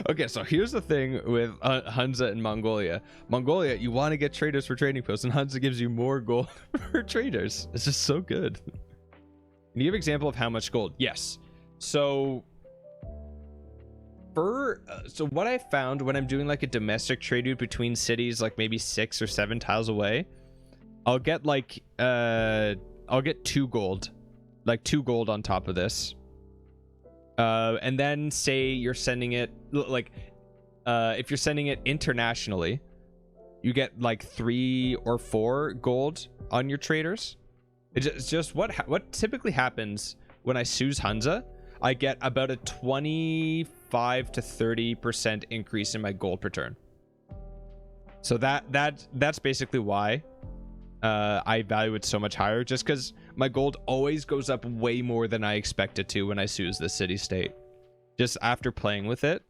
Okay, so here's the thing with Hunza and Mongolia. Mongolia, you want to get traders for trading posts, and Hunza gives you more gold for traders. It's just so good. Can you give an example of how much gold? Yes. So so what I found when I'm doing like a domestic trade route between cities, like maybe 6 or 7 tiles away, I'll get like I'll get 2 gold. Like 2 gold on top of this. And then say you're sending it like if you're sending it internationally, you get like 3 or 4 gold on your traders. It's just what typically happens when I Suze Hunza. I get about a 25 to 30% increase in my gold per turn. So that's basically why I value it so much higher, just because my gold always goes up way more than I expect it to when I Suze the city state. Just after playing with it,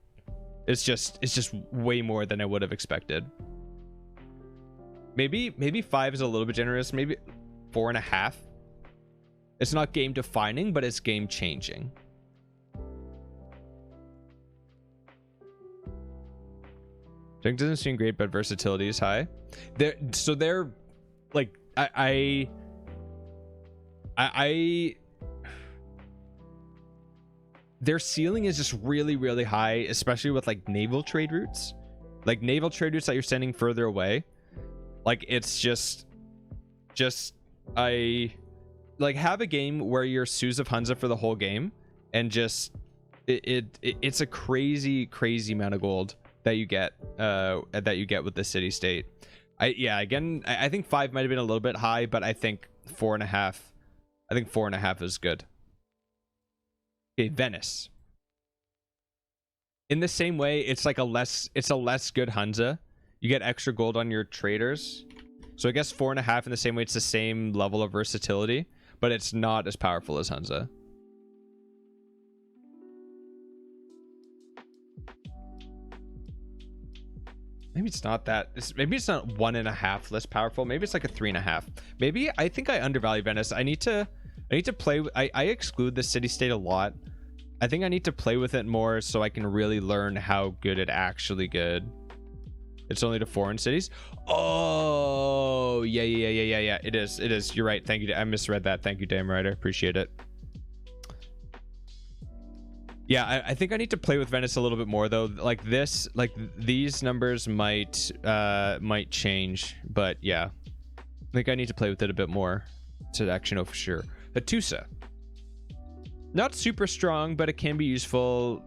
it's just way more than I would have expected. Maybe 5 is a little bit generous. Maybe 4.5. It's not game defining, but it's game changing. Strength doesn't seem great, but versatility is high. They're like their ceiling is just really high, especially with like naval trade routes. Like naval trade routes that you're sending further away, like it's just I like have a game where you're Sues of Hunza for the whole game, and just it's a crazy amount of gold that you get with the city state. I think 5 might have been a little bit high, but I think 4.5. I think 4.5 is good. Okay, Venice. In the same way, it's like a less good Hunza. You get extra gold on your traders. So I guess 4.5 in the same way, it's the same level of versatility, but it's not as powerful as Hunza. Maybe it's not that. Maybe it's not 1.5 less powerful. Maybe it's like a 3.5. Maybe I think I undervalue Venice. I need to play. I exclude the city state a lot. I think I need to play with it more so I can really learn how good it actually good. It's only to foreign cities. Oh yeah. It is. You're right. Thank you. I misread that. Thank you, Dame Rider. Appreciate it. Yeah, I think I need to play with Venice a little bit more though. Like this, like these numbers might change, but yeah, I think I need to play with it a bit more to actually know for sure. Hattusa, not super strong, but it can be useful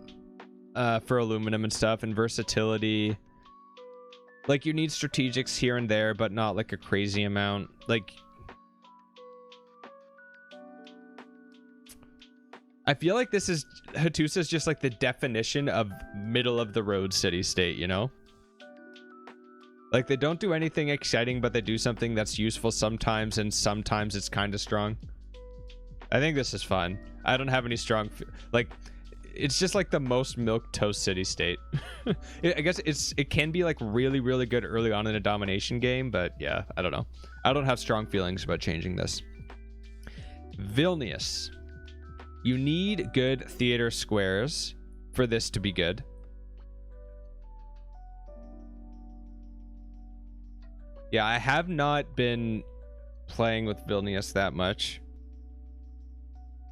for aluminum and stuff, and versatility. Like you need strategics here and there, but not like a crazy amount. Like I feel like Hattusa is just like the definition of middle of the road city state, you know? Like they don't do anything exciting, but they do something that's useful sometimes, and sometimes it's kind of strong. I think this is fun. I don't have any strong, like, it's just like the most milquetoast city state. I guess it can be like really good early on in a domination game, but yeah, I don't know. I don't have strong feelings about changing this. Vilnius. You need good theater squares for this to be good. Yeah, I have not been playing with Vilnius that much.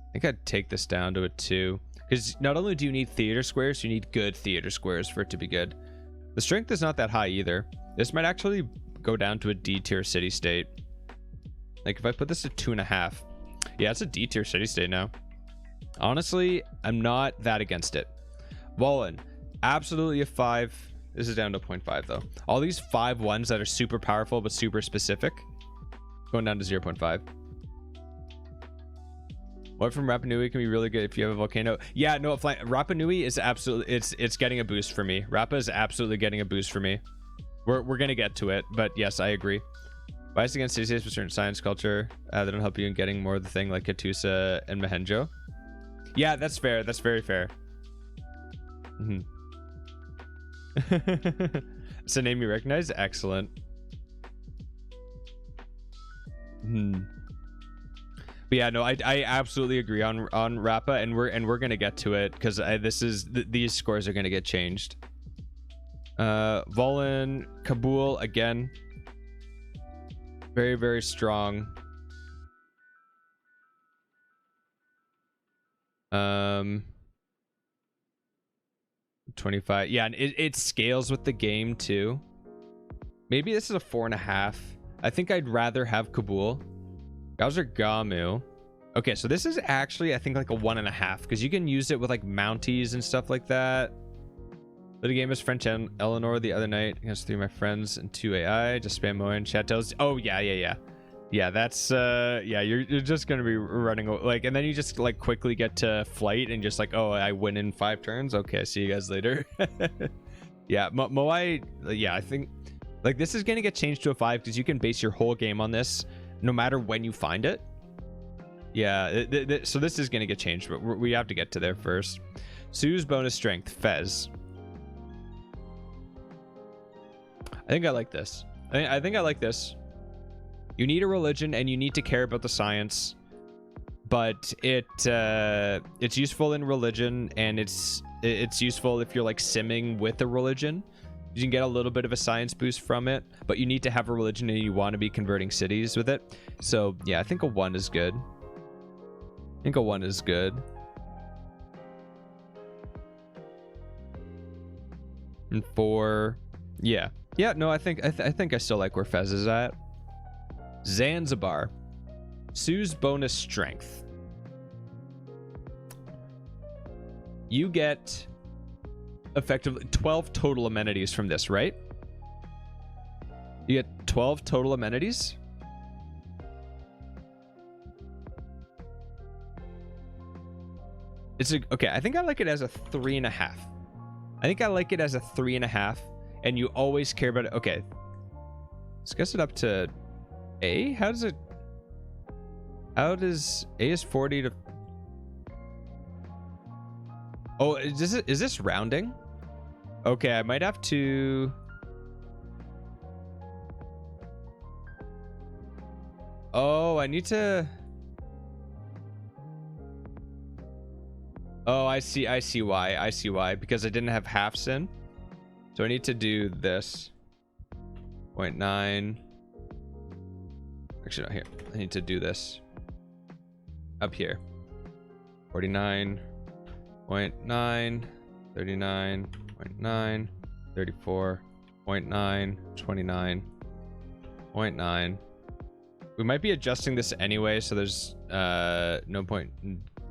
I think I'd take this down to a 2. Because not only do you need theater squares, you need good theater squares for it to be good. The strength is not that high either. This might actually go down to a D tier city state. Like if I put this at 2.5. Yeah, it's a D tier city state now. Honestly, I'm not that against it. Volin, absolutely a 5. This is down to 0.5 though. All these 5 ones that are super powerful but super specific, going down to 0.5. What from Rapa Nui can be really good if you have a volcano. Yeah, no, Rapa Nui is absolutely, it's getting a boost for me. Rapa is absolutely getting a boost for me. We're gonna get to it, but yes, I agree. Bias against city states with certain science culture that don't help you in getting more of the thing like Hattusa and Mohenjo. Yeah, that's fair. That's very fair. It's a name you recognize. Excellent. But yeah, no, I absolutely agree on Rappa, and we're gonna get to it because these scores are gonna get changed. Volin, Kabul again. Very strong. 25. Yeah, and it scales with the game too. Maybe this is a 4.5. I think I'd rather have Kabul. Gauzer Gamu. Okay, so this is actually I think like a 1.5 because you can use it with like mounties and stuff like that. The game is French and Eleanor the other night against 3 of my friends and 2 AI. Just spam Moen chattels. Oh yeah, that's yeah, you're just gonna be running like, and then you just like quickly get to flight and just like, oh, I win in 5 turns. Okay, see you guys later. Yeah, Moai. Yeah, I think like this is gonna get changed to a 5 because you can base your whole game on this no matter when you find it. Yeah, so this is gonna get changed, but we have to get to there first. Sue's bonus strength, Fez. I think I like this. I think I like this. You need a religion and you need to care about the science, but it's useful in religion, and it's useful if you're like simming with a religion. You can get a little bit of a science boost from it, but you need to have a religion and you want to be converting cities with it. So yeah, I think a 1 is good. I think a 1 is good. And 4. Yeah. Yeah, no, I think I still like where Fez is at. Zanzibar. Sue's bonus strength. You get effectively 12 total amenities from this, right? You get 12 total amenities. Okay, I think I like it as a 3.5. I think I like it as a 3.5, and you always care about it. Okay, let's guess it up to A. How does A is 40 to... Oh, is this rounding? Okay, I might have to... Oh, I need to... Oh, I see why. Because I didn't have halves in. So I need to do this. 0.9. Actually, no, here. I need to do this. Up here. 49.9, 39.9, 34.9, 29.9. We might be adjusting this anyway, so there's no point.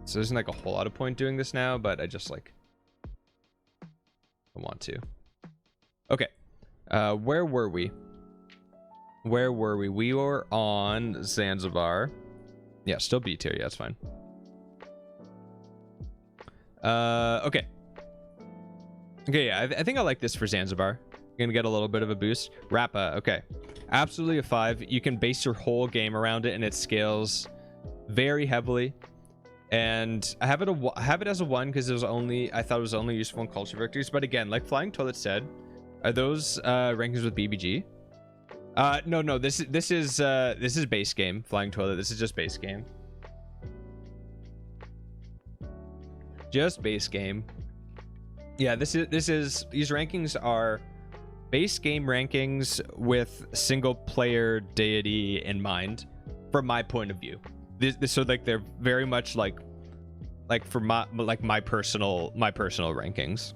So there's like a whole lot of point doing this now, but I just like I want to. Okay. Where were we? We were on Zanzibar. Yeah, still B tier. Yeah, that's fine. Okay. Okay, yeah, I think I like this for Zanzibar. You're gonna get a little bit of a boost. Rappa, okay. Absolutely a 5. You can base your whole game around it, and it scales very heavily. And I have it as a 1 because I thought it was only useful in culture victories. But again, like Flying Toilet said, are those rankings with BBG? No. This is base game. Flying Toilet. This is just base game. Just base game. Yeah, these rankings are base game rankings with single player deity in mind, from my point of view. So like they're very much like for my personal rankings.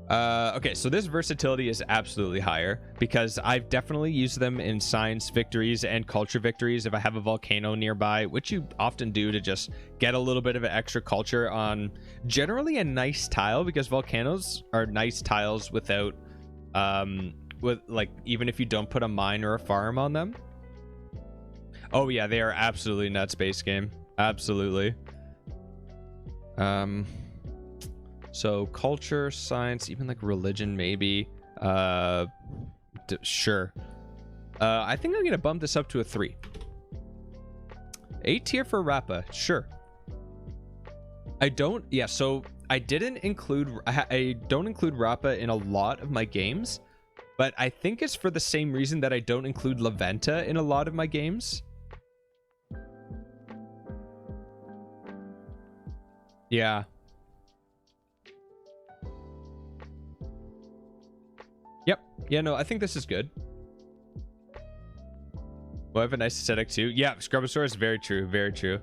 Okay, so this versatility is absolutely higher because I've definitely used them in science victories and culture victories if I have a volcano nearby, which you often do to just get a little bit of an extra culture on generally a nice tile, because volcanoes are nice tiles without with like even if you don't put a mine or a farm on them. Oh yeah, they are absolutely nuts base game. Absolutely. So culture, science, even like religion, maybe. Sure. I think I'm gonna bump this up to a 3. A tier for Rappa, sure. So I don't include Rappa in a lot of my games, but I think it's for the same reason that I don't include La Venta in a lot of my games. Yeah. Yep. Yeah, no, I think this is good. Well, I have a nice aesthetic too. Yeah, Scrubosaur is very true. Very true.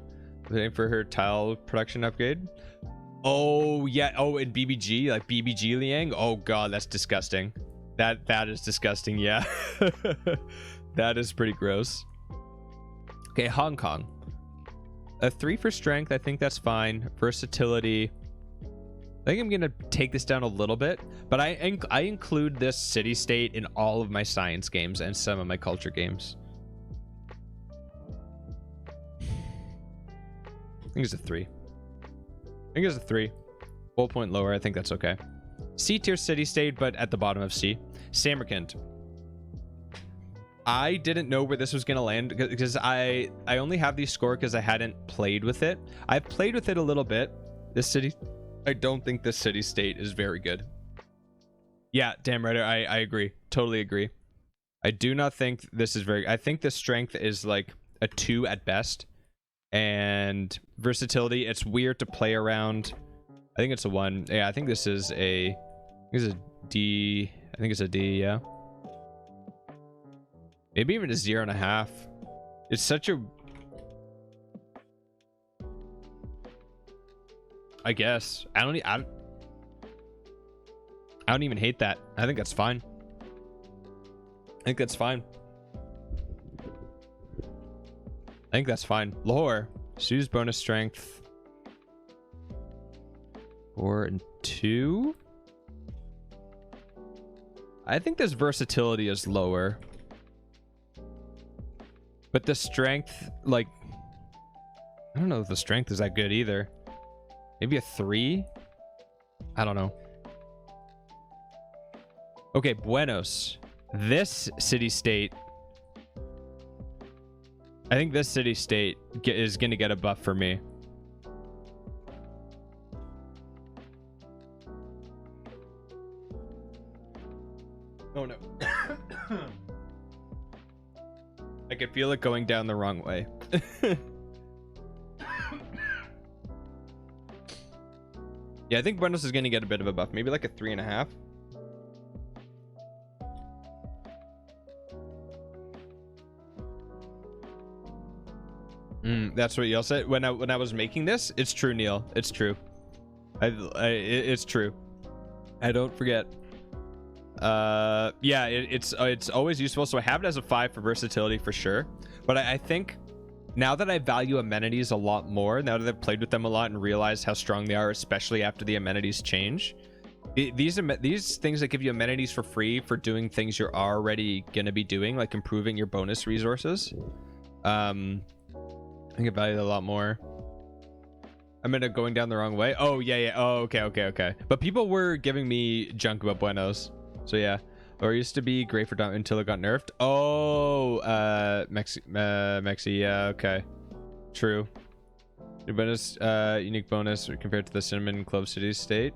Waiting for her tile production upgrade. Oh, yeah. Oh, and BBG, like BBG Liang. Oh, God, that's disgusting. That is disgusting. Yeah. That is pretty gross. Okay, Hong Kong. A 3 for strength. I think that's fine. Versatility. I think I'm going to take this down a little bit, but I include this city-state in all of my science games and some of my culture games. I think it's a 3. Full point lower. I think that's okay. C tier city-state, but at the bottom of C. Samarkand. I didn't know where this was going to land because I only have these scored because I hadn't played with it. I've played with it a little bit. This city... I don't think this city state is very good. Yeah, damn right. I agree. Totally agree. I do not think this is very... I think the strength is like a 2 at best. And versatility, it's weird to play around. I think it's a 1. Yeah, I think this is a... This is a D. I think it's a D, yeah. Maybe even a 0.5. It's such a... I guess. I I don't even hate that. I think that's fine. I think that's fine. I think that's fine. Lore. Sue's bonus strength. 4 and 2. I think this versatility is lower. But the strength, like... I don't know if the strength is that good either. Maybe a 3? I don't know. Okay, Buenos. This city-state... I think this city-state is going to get a buff for me. Oh no. I could feel it going down the wrong way. Yeah, I think Buenos is going to get a bit of a buff. Maybe like a 3.5. That's what y'all said when I was making this. It's true, Neil. It's true. It's true. I don't forget. Yeah, it's always useful. So I have it as a 5 for versatility for sure. But I think now that I value amenities a lot more, now that I've played with them a lot and realized how strong they are, especially after the amenities change, these things that give you amenities for free for doing things you're already gonna be doing, like improving your bonus resources, I think I value it a lot more. I'm going down the wrong way. Oh yeah. Oh, okay. But people were giving me junk about Buenos. So yeah. Or used to be great for Dom until it got nerfed. Oh, Mexi, yeah, okay. True. Your bonus, unique bonus compared to the Cinnamon Clove City State.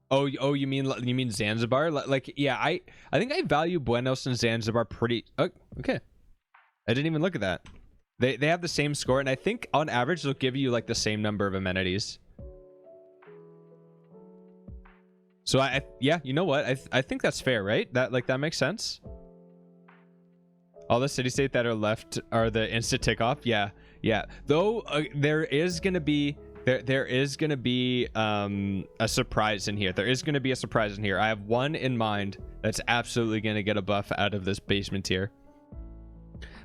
Oh, you mean Zanzibar? Like, yeah, I think I value Buenos and Zanzibar pretty. Oh, okay. I didn't even look at that. They have the same score, and I think on average they'll give you like the same number of amenities. So yeah, you know what? I think that's fair, right? That makes sense. All the city state that are left are the instant tick off. Yeah. Though there is gonna be a surprise in here. There is gonna be a surprise in here. I have one in mind that's absolutely gonna get a buff out of this basement tier.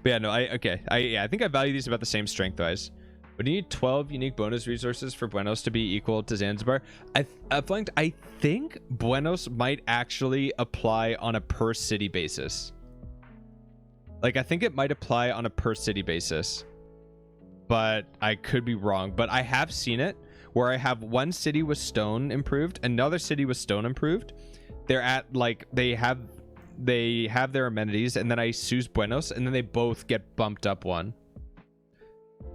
But yeah, no, I think I value these about the same strength wise. But you need 12 unique bonus resources for Buenos to be equal to Zanzibar. I think Buenos might actually apply on a per city basis. Like, I think it might apply on a per city basis, but I could be wrong. But I have seen it where I have one city with stone improved, another city with stone improved. They're at like they have their amenities, and then I choose Buenos, and then they both get bumped up one.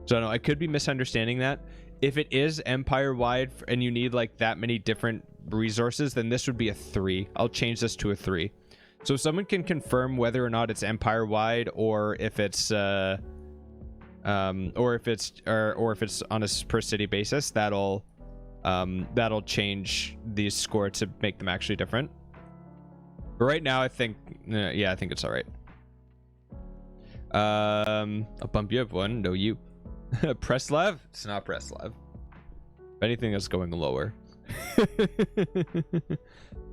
So no, I could be misunderstanding that. If it is empire wide and you need like that many different resources, then this would be a 3. I'll change this to a 3. So if someone can confirm whether or not it's empire wide or if it's or if it's on a per city basis, that'll change the score to make them actually different. But right now, I think I think it's all right. I'll bump you up one. No, you. Preslav? It's not Preslav. If anything, it's going lower.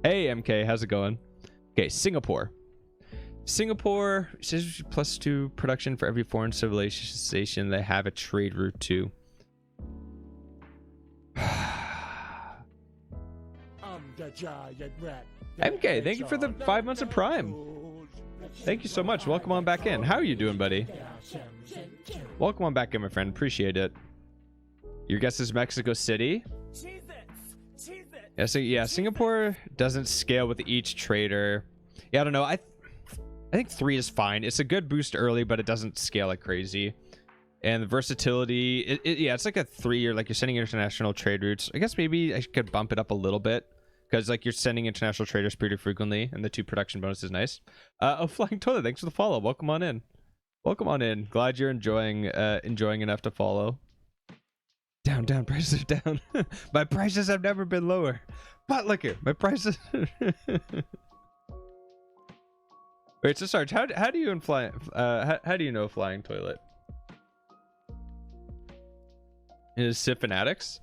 Hey, MK, how's it going? Okay, Singapore. Singapore says +2 production for every foreign civilization they have a trade route to. MK, thank you for the 5 months of Prime. Thank you so much. Welcome on back in. How are you doing, buddy? Welcome on back in, my friend. Appreciate it. Your guess is Mexico City? Yeah, so yeah, Singapore doesn't scale with each trader. Yeah, I don't know. I think 3 is fine. It's a good boost early, but it doesn't scale like crazy. And the versatility, yeah, it's like a 3, or like you're sending international trade routes. I guess maybe I could bump it up a little bit, because like you're sending international traders pretty frequently, and the 2 production bonus is nice. Oh, Flying Toilet, thanks for the follow. Welcome on in. Welcome on in. Glad you're enjoying enough to follow. Down, prices are down. My prices have never been lower. But look here, my prices. Wait, so Sarge, how do you how do you know Flying Toilet? is Civ Fanatics.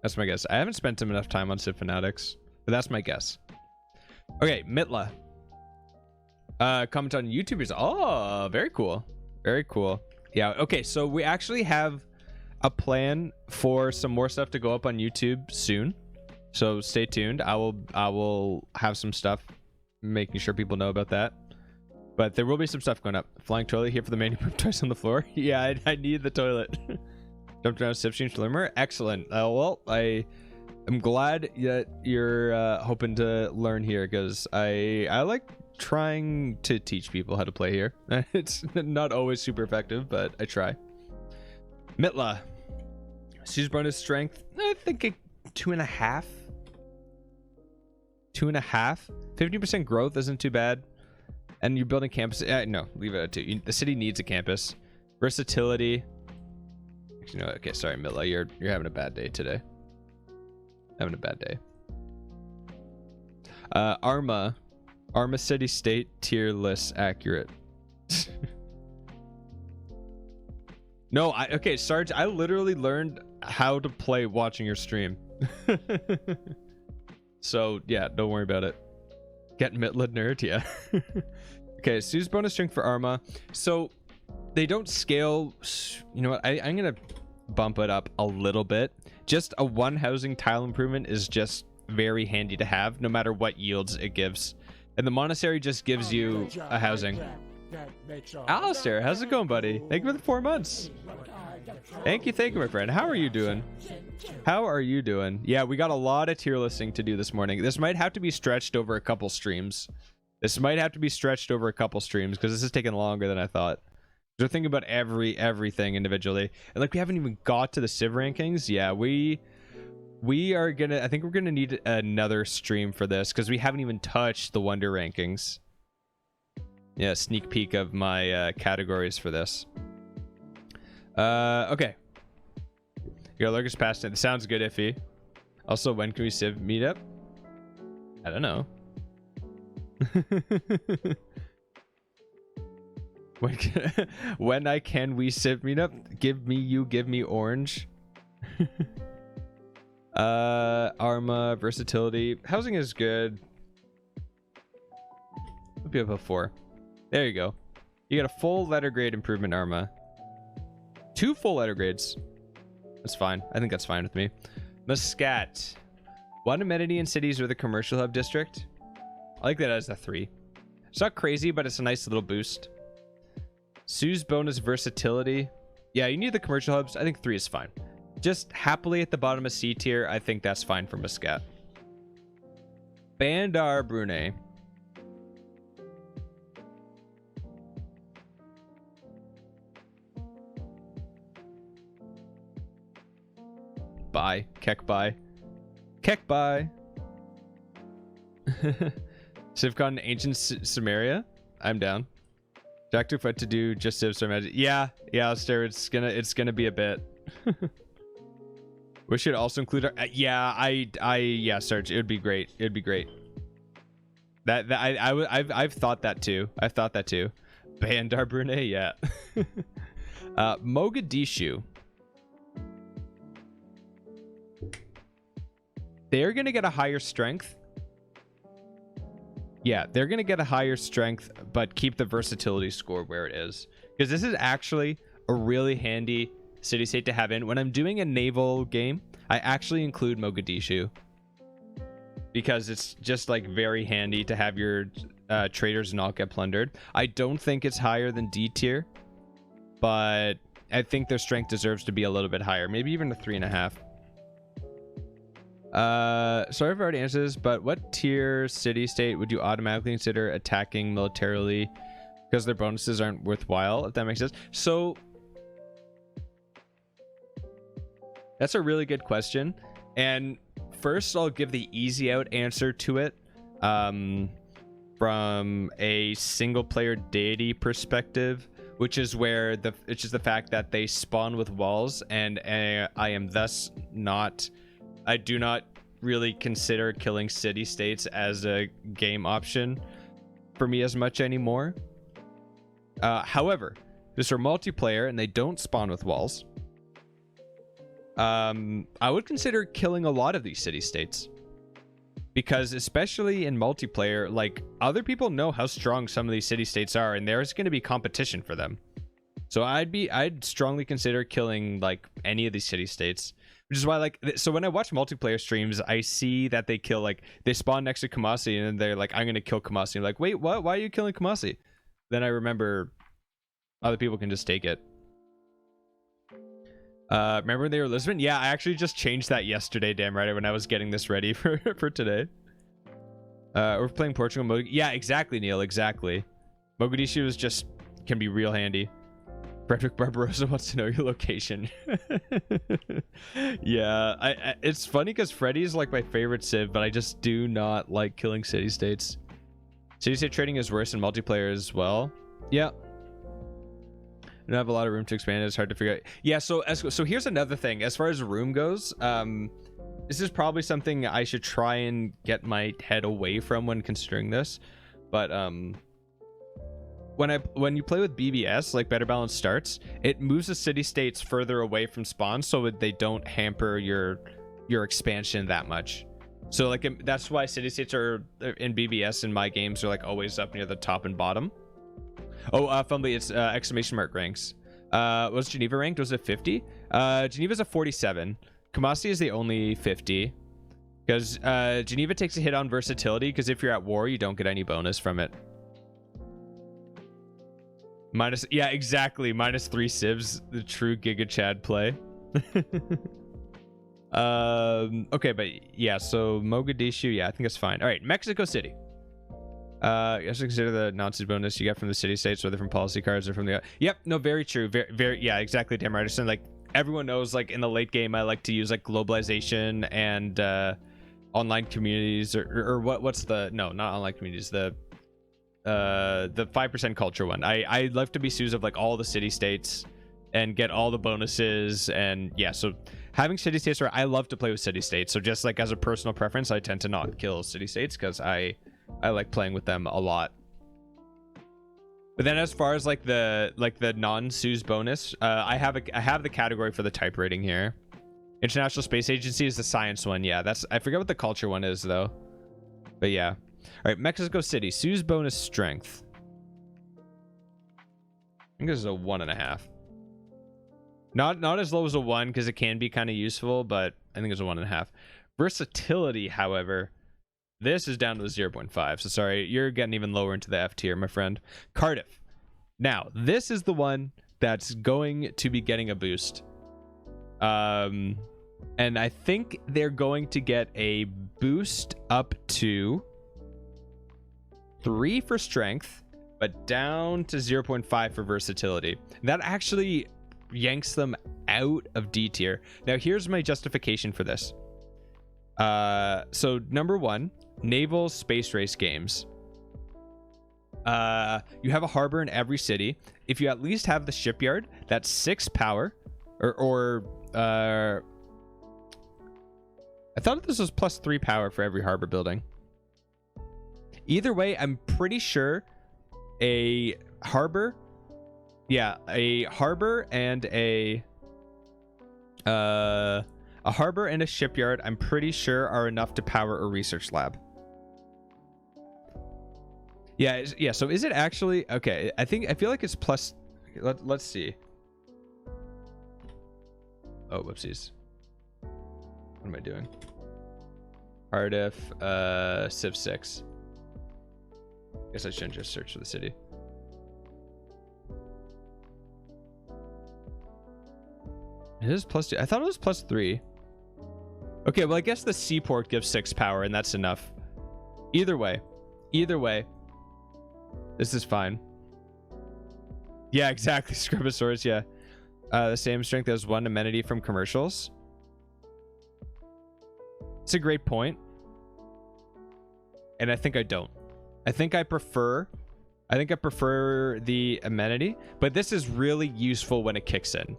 That's my guess. I haven't spent enough time on Civ Fanatics, but that's my guess. Okay, Mitla. Comment on YouTubers. Oh, very cool. Very cool. Yeah, okay, so we actually have a plan for some more stuff to go up on YouTube soon. So stay tuned. I will have some stuff making sure people know about that. But there will be some stuff going up. Flying toilet here for the man who pooped twice on the floor. Yeah, I need the toilet. Jumped around Civ stream to learn more. Excellent. Well, I'm glad that you're hoping to learn here, because I like trying to teach people how to play here. It's not always super effective, but I try. Mitla. Sue's bonus strength. I think 2.5. 2.5. 50% growth isn't too bad. And you're building campus. No, leave it at 2. The city needs a campus. Versatility. Actually, no. Okay, sorry, Mitla. You're having a bad day today. Having a bad day. Arma city state tier list accurate. No, okay, Sarge, I literally learned how to play watching your stream. So yeah, don't worry about it. Get Mitla nerd, yeah. Okay, Sue's bonus strength for Arma. So they don't scale. You know what? I'm gonna bump it up a little bit. Just a 1 housing tile improvement is just very handy to have, no matter what yields it gives. And the monastery just gives you a housing. Alistair, how's it going, buddy? Thank you for the 4 months. Thank you, my friend. How are you doing? How are you doing? Yeah, we got a lot of tier listing to do this morning. This might have to be stretched over a couple streams. Because this is taking longer than I thought. We're thinking about everything individually. And like, we haven't even got to the Civ rankings. Yeah, we are gonna, I think we're gonna need another stream for this, because we haven't even touched the Wonder rankings. Yeah, sneak peek of my categories for this. Okay. Your lurkers passed it. Sounds good, Iffy. Also, when can we Civ meet up? I don't know. when can we Civ meet up? Give me orange. Arma, versatility. Housing is good. I'll be up a 4. There you go. You got a full letter grade improvement, Arma. 2 full letter grades. That's fine. I think that's fine with me. Muscat. 1 amenity in cities with a commercial hub district. I like that as a 3. It's not crazy, but it's a nice little boost. Sue's bonus versatility. Yeah, you need the commercial hubs. I think 3 is fine. Just happily at the bottom of C tier, I think that's fine for Muscat. Bandar Brunei. Bye. Keck bye. Keck bye. Civcon Ancient Samaria. I'm down. Jack took foot to do just Civ Star Magic. Yeah, Alistair, it's gonna be a bit. We should also include our, yeah, Serge, it would be great. It'd be great. I've thought that too. Bandar Brunei, yeah. Mogadishu. They're gonna get a higher strength. Yeah, they're gonna get a higher strength, but keep the versatility score where it is. Because this is actually a really handy city state to have in. When I'm doing a naval game, I actually include Mogadishu. Because it's just like very handy to have your traders not get plundered. I don't think it's higher than D tier, but I think their strength deserves to be a little bit higher. Maybe even a 3.5. Sorry if I already answered this, but what tier city state would you automatically consider attacking militarily because their bonuses aren't worthwhile, if that makes sense? So that's a really good question, and first I'll give the easy out answer to it from a single player deity perspective, which is the fact that they spawn with walls, and I do not really consider killing city states as a game option for me as much anymore. However, this are multiplayer and they don't spawn with walls. I would consider killing a lot of these city-states. Because especially in multiplayer, like, other people know how strong some of these city-states are, and there's going to be competition for them. So I'd strongly consider killing, like, any of these city-states. Which is why, like, so when I watch multiplayer streams, I see that they kill, like, they spawn next to Kamasi, and they're like, I'm going to kill Kamasi. I'm like, wait, what? Why are you killing Kamasi? Then I remember other people can just take it. Remember when they were Lisbon? Yeah, I actually just changed that yesterday, damn right, when I was getting this ready for today. We're playing Portugal. Yeah, exactly, Neil, exactly. Mogadishu is just, can be real handy. Frederick Barbarossa wants to know your location. Yeah, it's funny because Freddy is like my favorite civ, but I just do not like killing city-states. City-state trading is worse in multiplayer as well. Yeah. I don't have a lot of room to expand. It's hard to figure out. Yeah, so here's another thing. As far as room goes, this is probably something I should try and get my head away from when considering this. But when you play with BBS, like Better Balance Starts, it moves the city-states further away from spawn so they don't hamper your expansion that much. So like that's why city-states are in BBS in my games are like always up near the top and bottom. Oh, Fumbly, it's exclamation mark ranks. Was Geneva ranked? Was it 50? Geneva's a 47. Kamasi is the only 50. Because Geneva takes a hit on versatility, because if you're at war, you don't get any bonus from it. Minus, yeah, exactly. -3 civs, the true Giga Chad play. Okay, but yeah, so Mogadishu, yeah, I think it's fine. All right, Mexico City. You have to consider the nonsense bonus you get from the city-states, whether from policy cards or from the... Yep, no, very true. Very, yeah, exactly, damn right. Like, everyone knows, like, in the late game, I like to use, like, globalization and online communities, or what's the... No, not online communities, the 5% culture one. I love to be Suze of, like, all the city-states and get all the bonuses, and, yeah, so having city-states, I love to play with city-states, so just, like, as a personal preference, I tend to not kill city-states, because I like playing with them a lot. But then as far as like the non-Suze bonus, I have the category for the type rating here. International Space Agency is the science one. Yeah, I forget what the culture one is though. But yeah. All right, Mexico City, Suze bonus strength. I think this is a 1.5. Not as low as a 1 because it can be kind of useful, but I think it's a 1.5. Versatility, however, this is down to the 0.5. So sorry, you're getting even lower into the F tier, my friend. Cardiff. Now, this is the one that's going to be getting a boost. And I think they're going to get a boost up to 3 for strength, but down to 0.5 for versatility. That actually yanks them out of D tier. Now, here's my justification for this. So number 1, naval space race games. You have a harbor in every city. If you at least have the shipyard, that's 6 power. Or I thought this was plus 3 power for every harbor building. Either way, I'm pretty sure a harbor. Yeah, a harbor and a harbor and a shipyard, I'm pretty sure, are enough to power a research lab. Yeah, yeah. So is it actually okay? I feel like it's plus. Let's see. Oh, whoopsies. What am I doing? Cardiff, Civ 6. Guess I shouldn't just search for the city. It is plus 2. I thought it was plus 3. Okay, well, I guess the seaport gives 6 power, and that's enough. Either way, this is fine. Yeah, exactly. Scribosaurus, yeah. The same strength as 1 amenity from commercials. It's a great point. And I think I don't. I think I prefer the amenity, but this is really useful when it kicks in.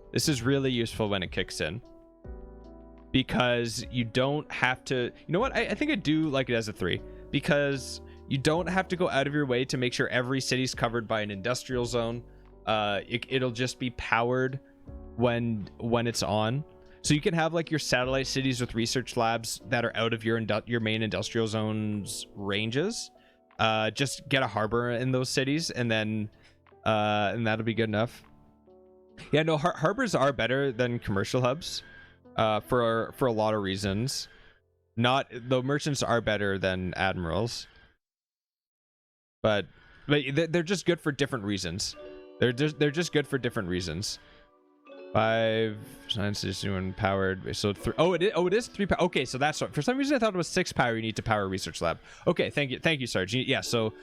Because you don't have to... You know what? I think I do like it as a 3. Because you don't have to go out of your way to make sure every city's covered by an industrial zone. It'll just be powered when it's on. So you can have like your satellite cities with research labs that are out of your main industrial zones ranges. Just get a harbor in those cities, and then and that'll be good enough. Yeah, no, harbors are better than commercial hubs, for a lot of reasons. Not the merchants are better than admirals, but they're just good for different reasons. They're just good for different reasons. 5 science is empowered. So 3. Oh, it is 3 power. Okay, so that's what. For some reason I thought it was 6 power. You need to power a research lab. Okay, thank you, Sarge. Yeah, so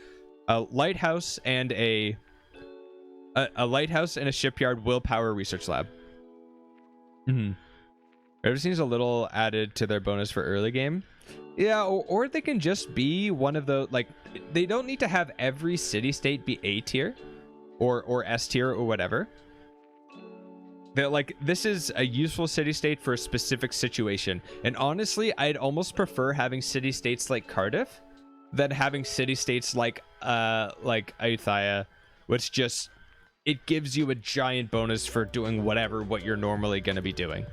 a lighthouse and a lighthouse and a shipyard will power a research lab. Everything seems a little added to their bonus for early game. Yeah, or they can just be one of the, like, they don't need to have every city state be A tier or S tier or whatever. They're like, this is a useful city state for a specific situation. And honestly, I'd almost prefer having city states like Cardiff than having city states like Ayutthaya, which just, it gives you a giant bonus for doing what you're normally going to be doing.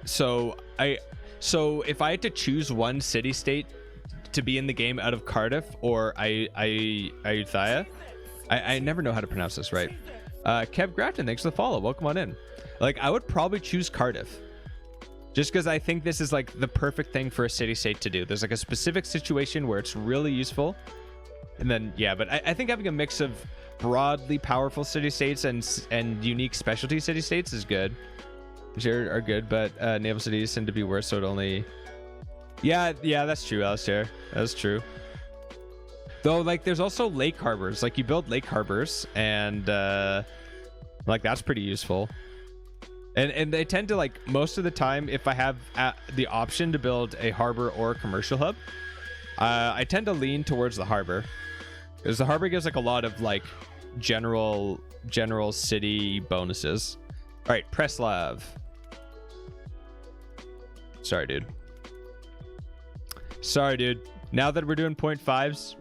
So if I had to choose one city state to be in the game out of Cardiff or Ayutthaya, I never know how to pronounce this right. Kev Grafton, thanks for the follow. Welcome on in. Like, I would probably choose Cardiff, just because I think this is like the perfect thing for a city state to do. There's like a specific situation where it's really useful, and then yeah. But I think having a mix of broadly powerful city states and unique specialty city states is good. Which are good, but naval cities tend to be worse, so it only... Yeah, that's true, Alistair. That's true. Though, like, there's also lake harbors. Like, you build lake harbors, and, like, that's pretty useful. And they tend to, like, most of the time, if I have the option to build a harbor or a commercial hub, I tend to lean towards the harbor. Because the harbor gives, like, a lot of, like, general city bonuses. All right, Preslav. Sorry, dude. Now that we're doing 0.5s,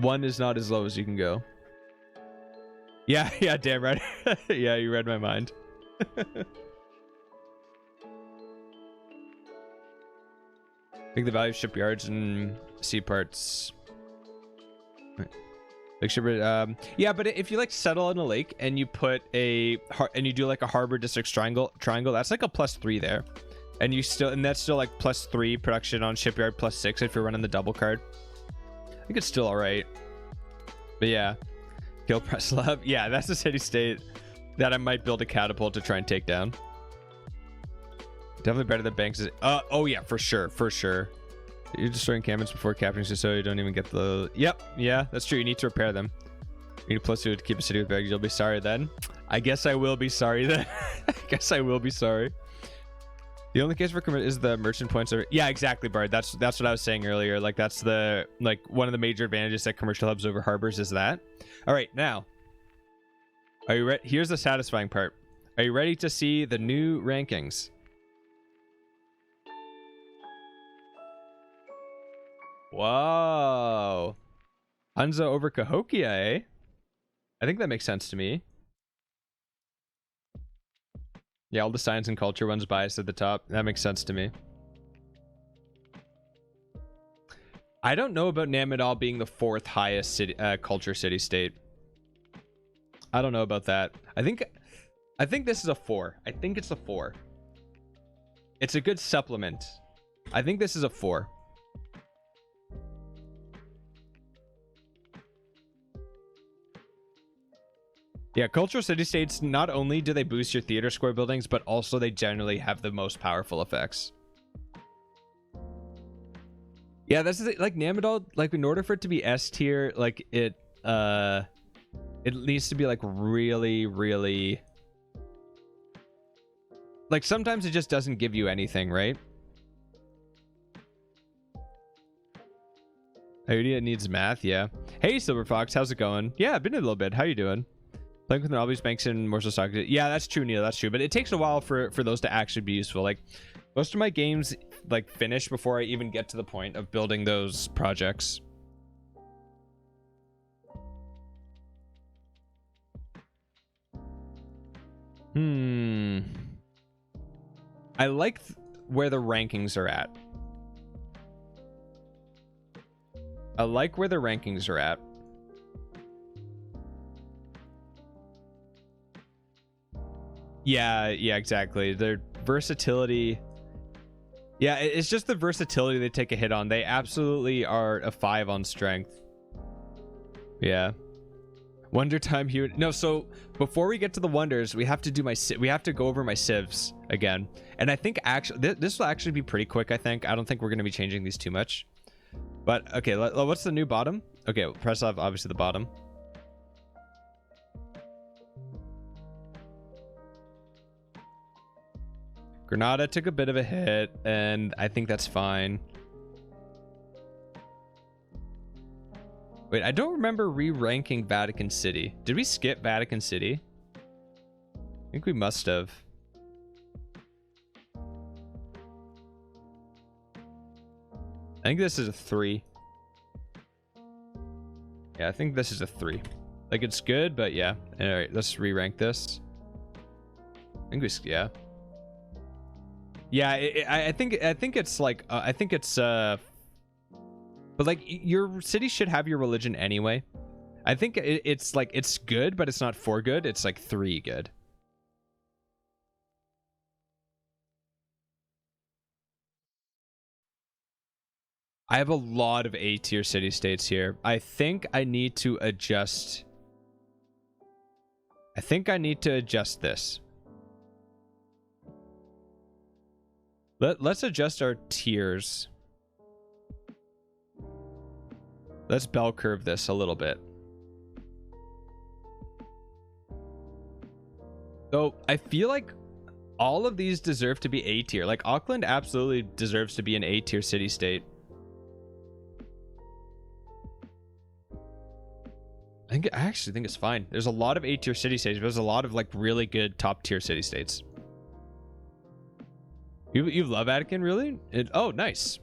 1 is not as low as you can go. Yeah, damn right. Yeah, you read my mind. I think the value of shipyards and seaports. Like shipyard, yeah, but if you like settle in a lake and you put and you do like a harbor districts triangle, that's like a +3 there. And that's still like +3 production on shipyard, +6 if you're running the double card. I think it's still all right. But yeah, kill Preslav. Yeah, that's a city state that I might build a catapult to try and take down. Definitely better than Banks. Oh yeah, for sure. You're destroying encampments before capturing, so you don't even get the... Yep, yeah, that's true. You need to repair them. You need +2 to keep a city with bags. You'll be sorry then. I guess I will be sorry then. The only case for is the merchant points are... Yeah, exactly, Bard. That's what I was saying earlier. Like, that's the... Like, one of the major advantages that commercial hubs over harbors is that. All right, now. Are you ready? Here's the satisfying part. Are you ready to see the new rankings? Whoa. Hansa over Cahokia, eh? I think that makes sense to me. Yeah, all the science and culture ones biased at the top. That makes sense to me. I don't know about Namidal being the 4th highest city, culture city state. I don't know about that. I think this is a 4. I think it's a 4. It's a good supplement. I think this is a 4. Yeah, cultural city-states, not only do they boost your theater square buildings, but also they generally have the most powerful effects. Yeah, that's like Namidal, like in order for it to be S tier, like it needs to be like really, really... Like sometimes it just doesn't give you anything, right? It needs math, yeah. Hey, Silver Fox, how's it going? Yeah, been a little bit. How you doing? Playing with an obvious banks and morsel stock. Yeah, that's true, Neil. That's true. But it takes a while for those to actually be useful. Like most of my games like finish before I even get to the point of building those projects. I like where the rankings are at. I like where the rankings are at. Yeah, exactly. Their versatility. Yeah, it's just the versatility they take a hit on. They absolutely are a 5 on strength. Yeah. Wonder time here. No, so before we get to the wonders, we have to do we have to go over my civs again. And I think actually this will actually be pretty quick, I think. I don't think we're going to be changing these too much. But okay, what's the new bottom? Okay, press off obviously the bottom. Granada took a bit of a hit, and I think that's fine. Wait, I don't remember re-ranking Vatican City. Did we skip Vatican City? I think we must have. I think this is a 3. Yeah, I think this is a 3. Like, it's good, but yeah. All right, let's re-rank this. I think yeah. Yeah, I think it's like I think it's but like your city should have your religion anyway. I think it's like it's good, but it's not 4 good. It's like 3 good. I have a lot of A tier city states here. I think I need to adjust. I think I need to adjust this. Let's adjust our tiers. Let's bell curve this a little bit. So I feel like all of these deserve to be A tier. Like Auckland absolutely deserves to be an A tier city state. I actually think it's fine. There's a lot of A tier city states. There's a lot of like really good top tier city states. You love Vatican, really? Oh, nice.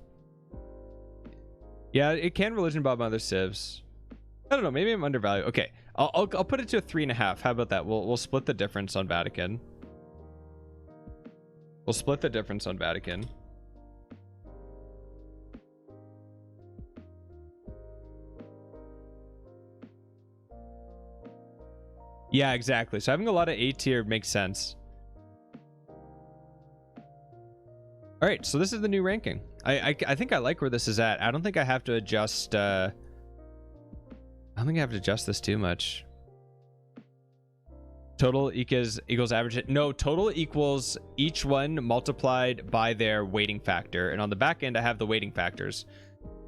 Yeah, it can religion bomb other civs. I don't know. Maybe I'm undervalued. Okay, I'll put it to a 3.5. How about that? We'll split the difference on Vatican. We'll split the difference on Vatican. Yeah, exactly. So having a lot of A tier makes sense. All right, so this is the new ranking. I think I like where this is at. I don't think I have to adjust. I don't think I have to adjust this too much. Total equals average. No, total equals each one multiplied by their weighting factor. And on the back end, I have the weighting factors.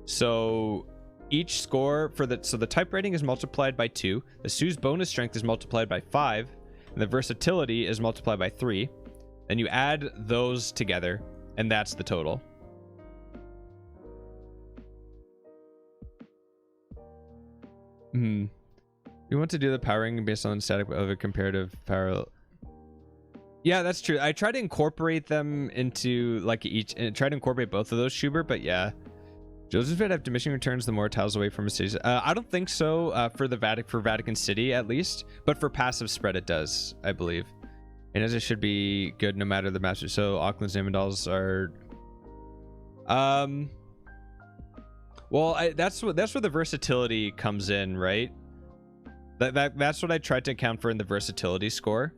So each score for the type rating is multiplied by 2. The Sue's bonus strength is multiplied by 5. And the versatility is multiplied by 3. And you add those together. And that's the total. We want to do the powering based on static of a comparative power. Yeah, that's true. I try to incorporate them into like each, and try to incorporate both of those, Schubert. But yeah, Joseph would have diminishing returns the more tiles away from a city. I don't think so for Vatican City at least, but for passive spread it does, I believe. And as it should be good no matter the master. So Auckland's Namandals are well, that's where the versatility comes in, right? That's what I tried to account for in the versatility score.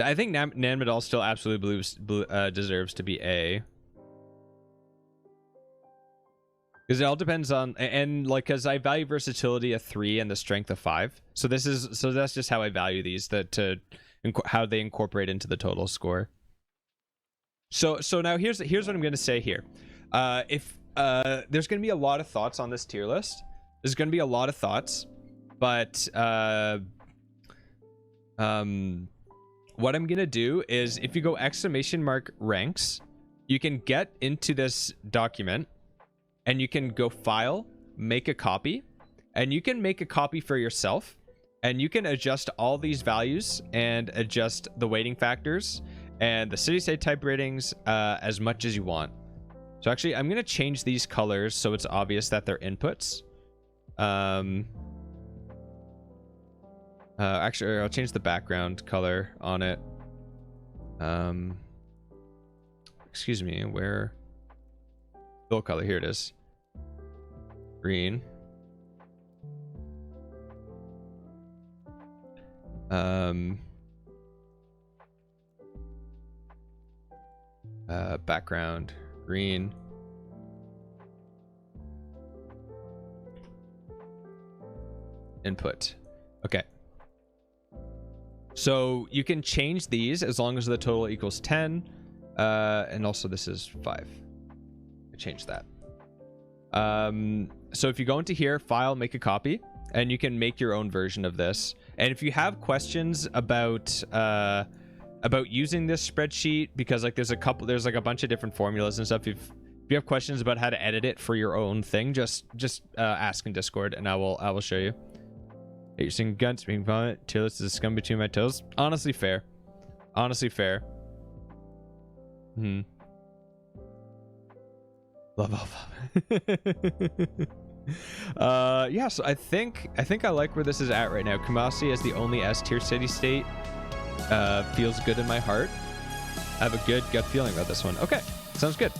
I think Namandal still absolutely deserves to be A. Because it all depends on, and like, because I value versatility a 3 and the strength a 5. So that's just how I value these, how they incorporate into the total score. So now here's what I'm going to say here. If there's going to be a lot of thoughts on this tier list. There's going to be a lot of thoughts, but what I'm going to do is if you go !ranks, you can get into this document. And you can go file, make a copy, and you can make a copy for yourself. And you can adjust all these values and adjust the weighting factors and the city-state type ratings as much as you want. So actually, I'm going to change these colors so it's obvious that they're inputs. Actually, I'll change the background color on it. Excuse me, where? Fill color, here it is. Green. Background, green. Input. Okay. So you can change these as long as the total equals 10. And also this is 5. I changed that. So if you go into here, file, make a copy, and you can make your own version of this. And if you have questions about using this spreadsheet, because like there's like a bunch of different formulas and stuff. If you have questions about how to edit it for your own thing, just ask in Discord, and I will show you. You're seeing guns being vomit. Tearless is a scum between my toes. Honestly fair. Honestly fair. Love alpha. Yeah, so I think I like where this is at right now. Kumasi as the only S tier city state feels good in my heart. I have a good gut feeling about this one. Okay, sounds good.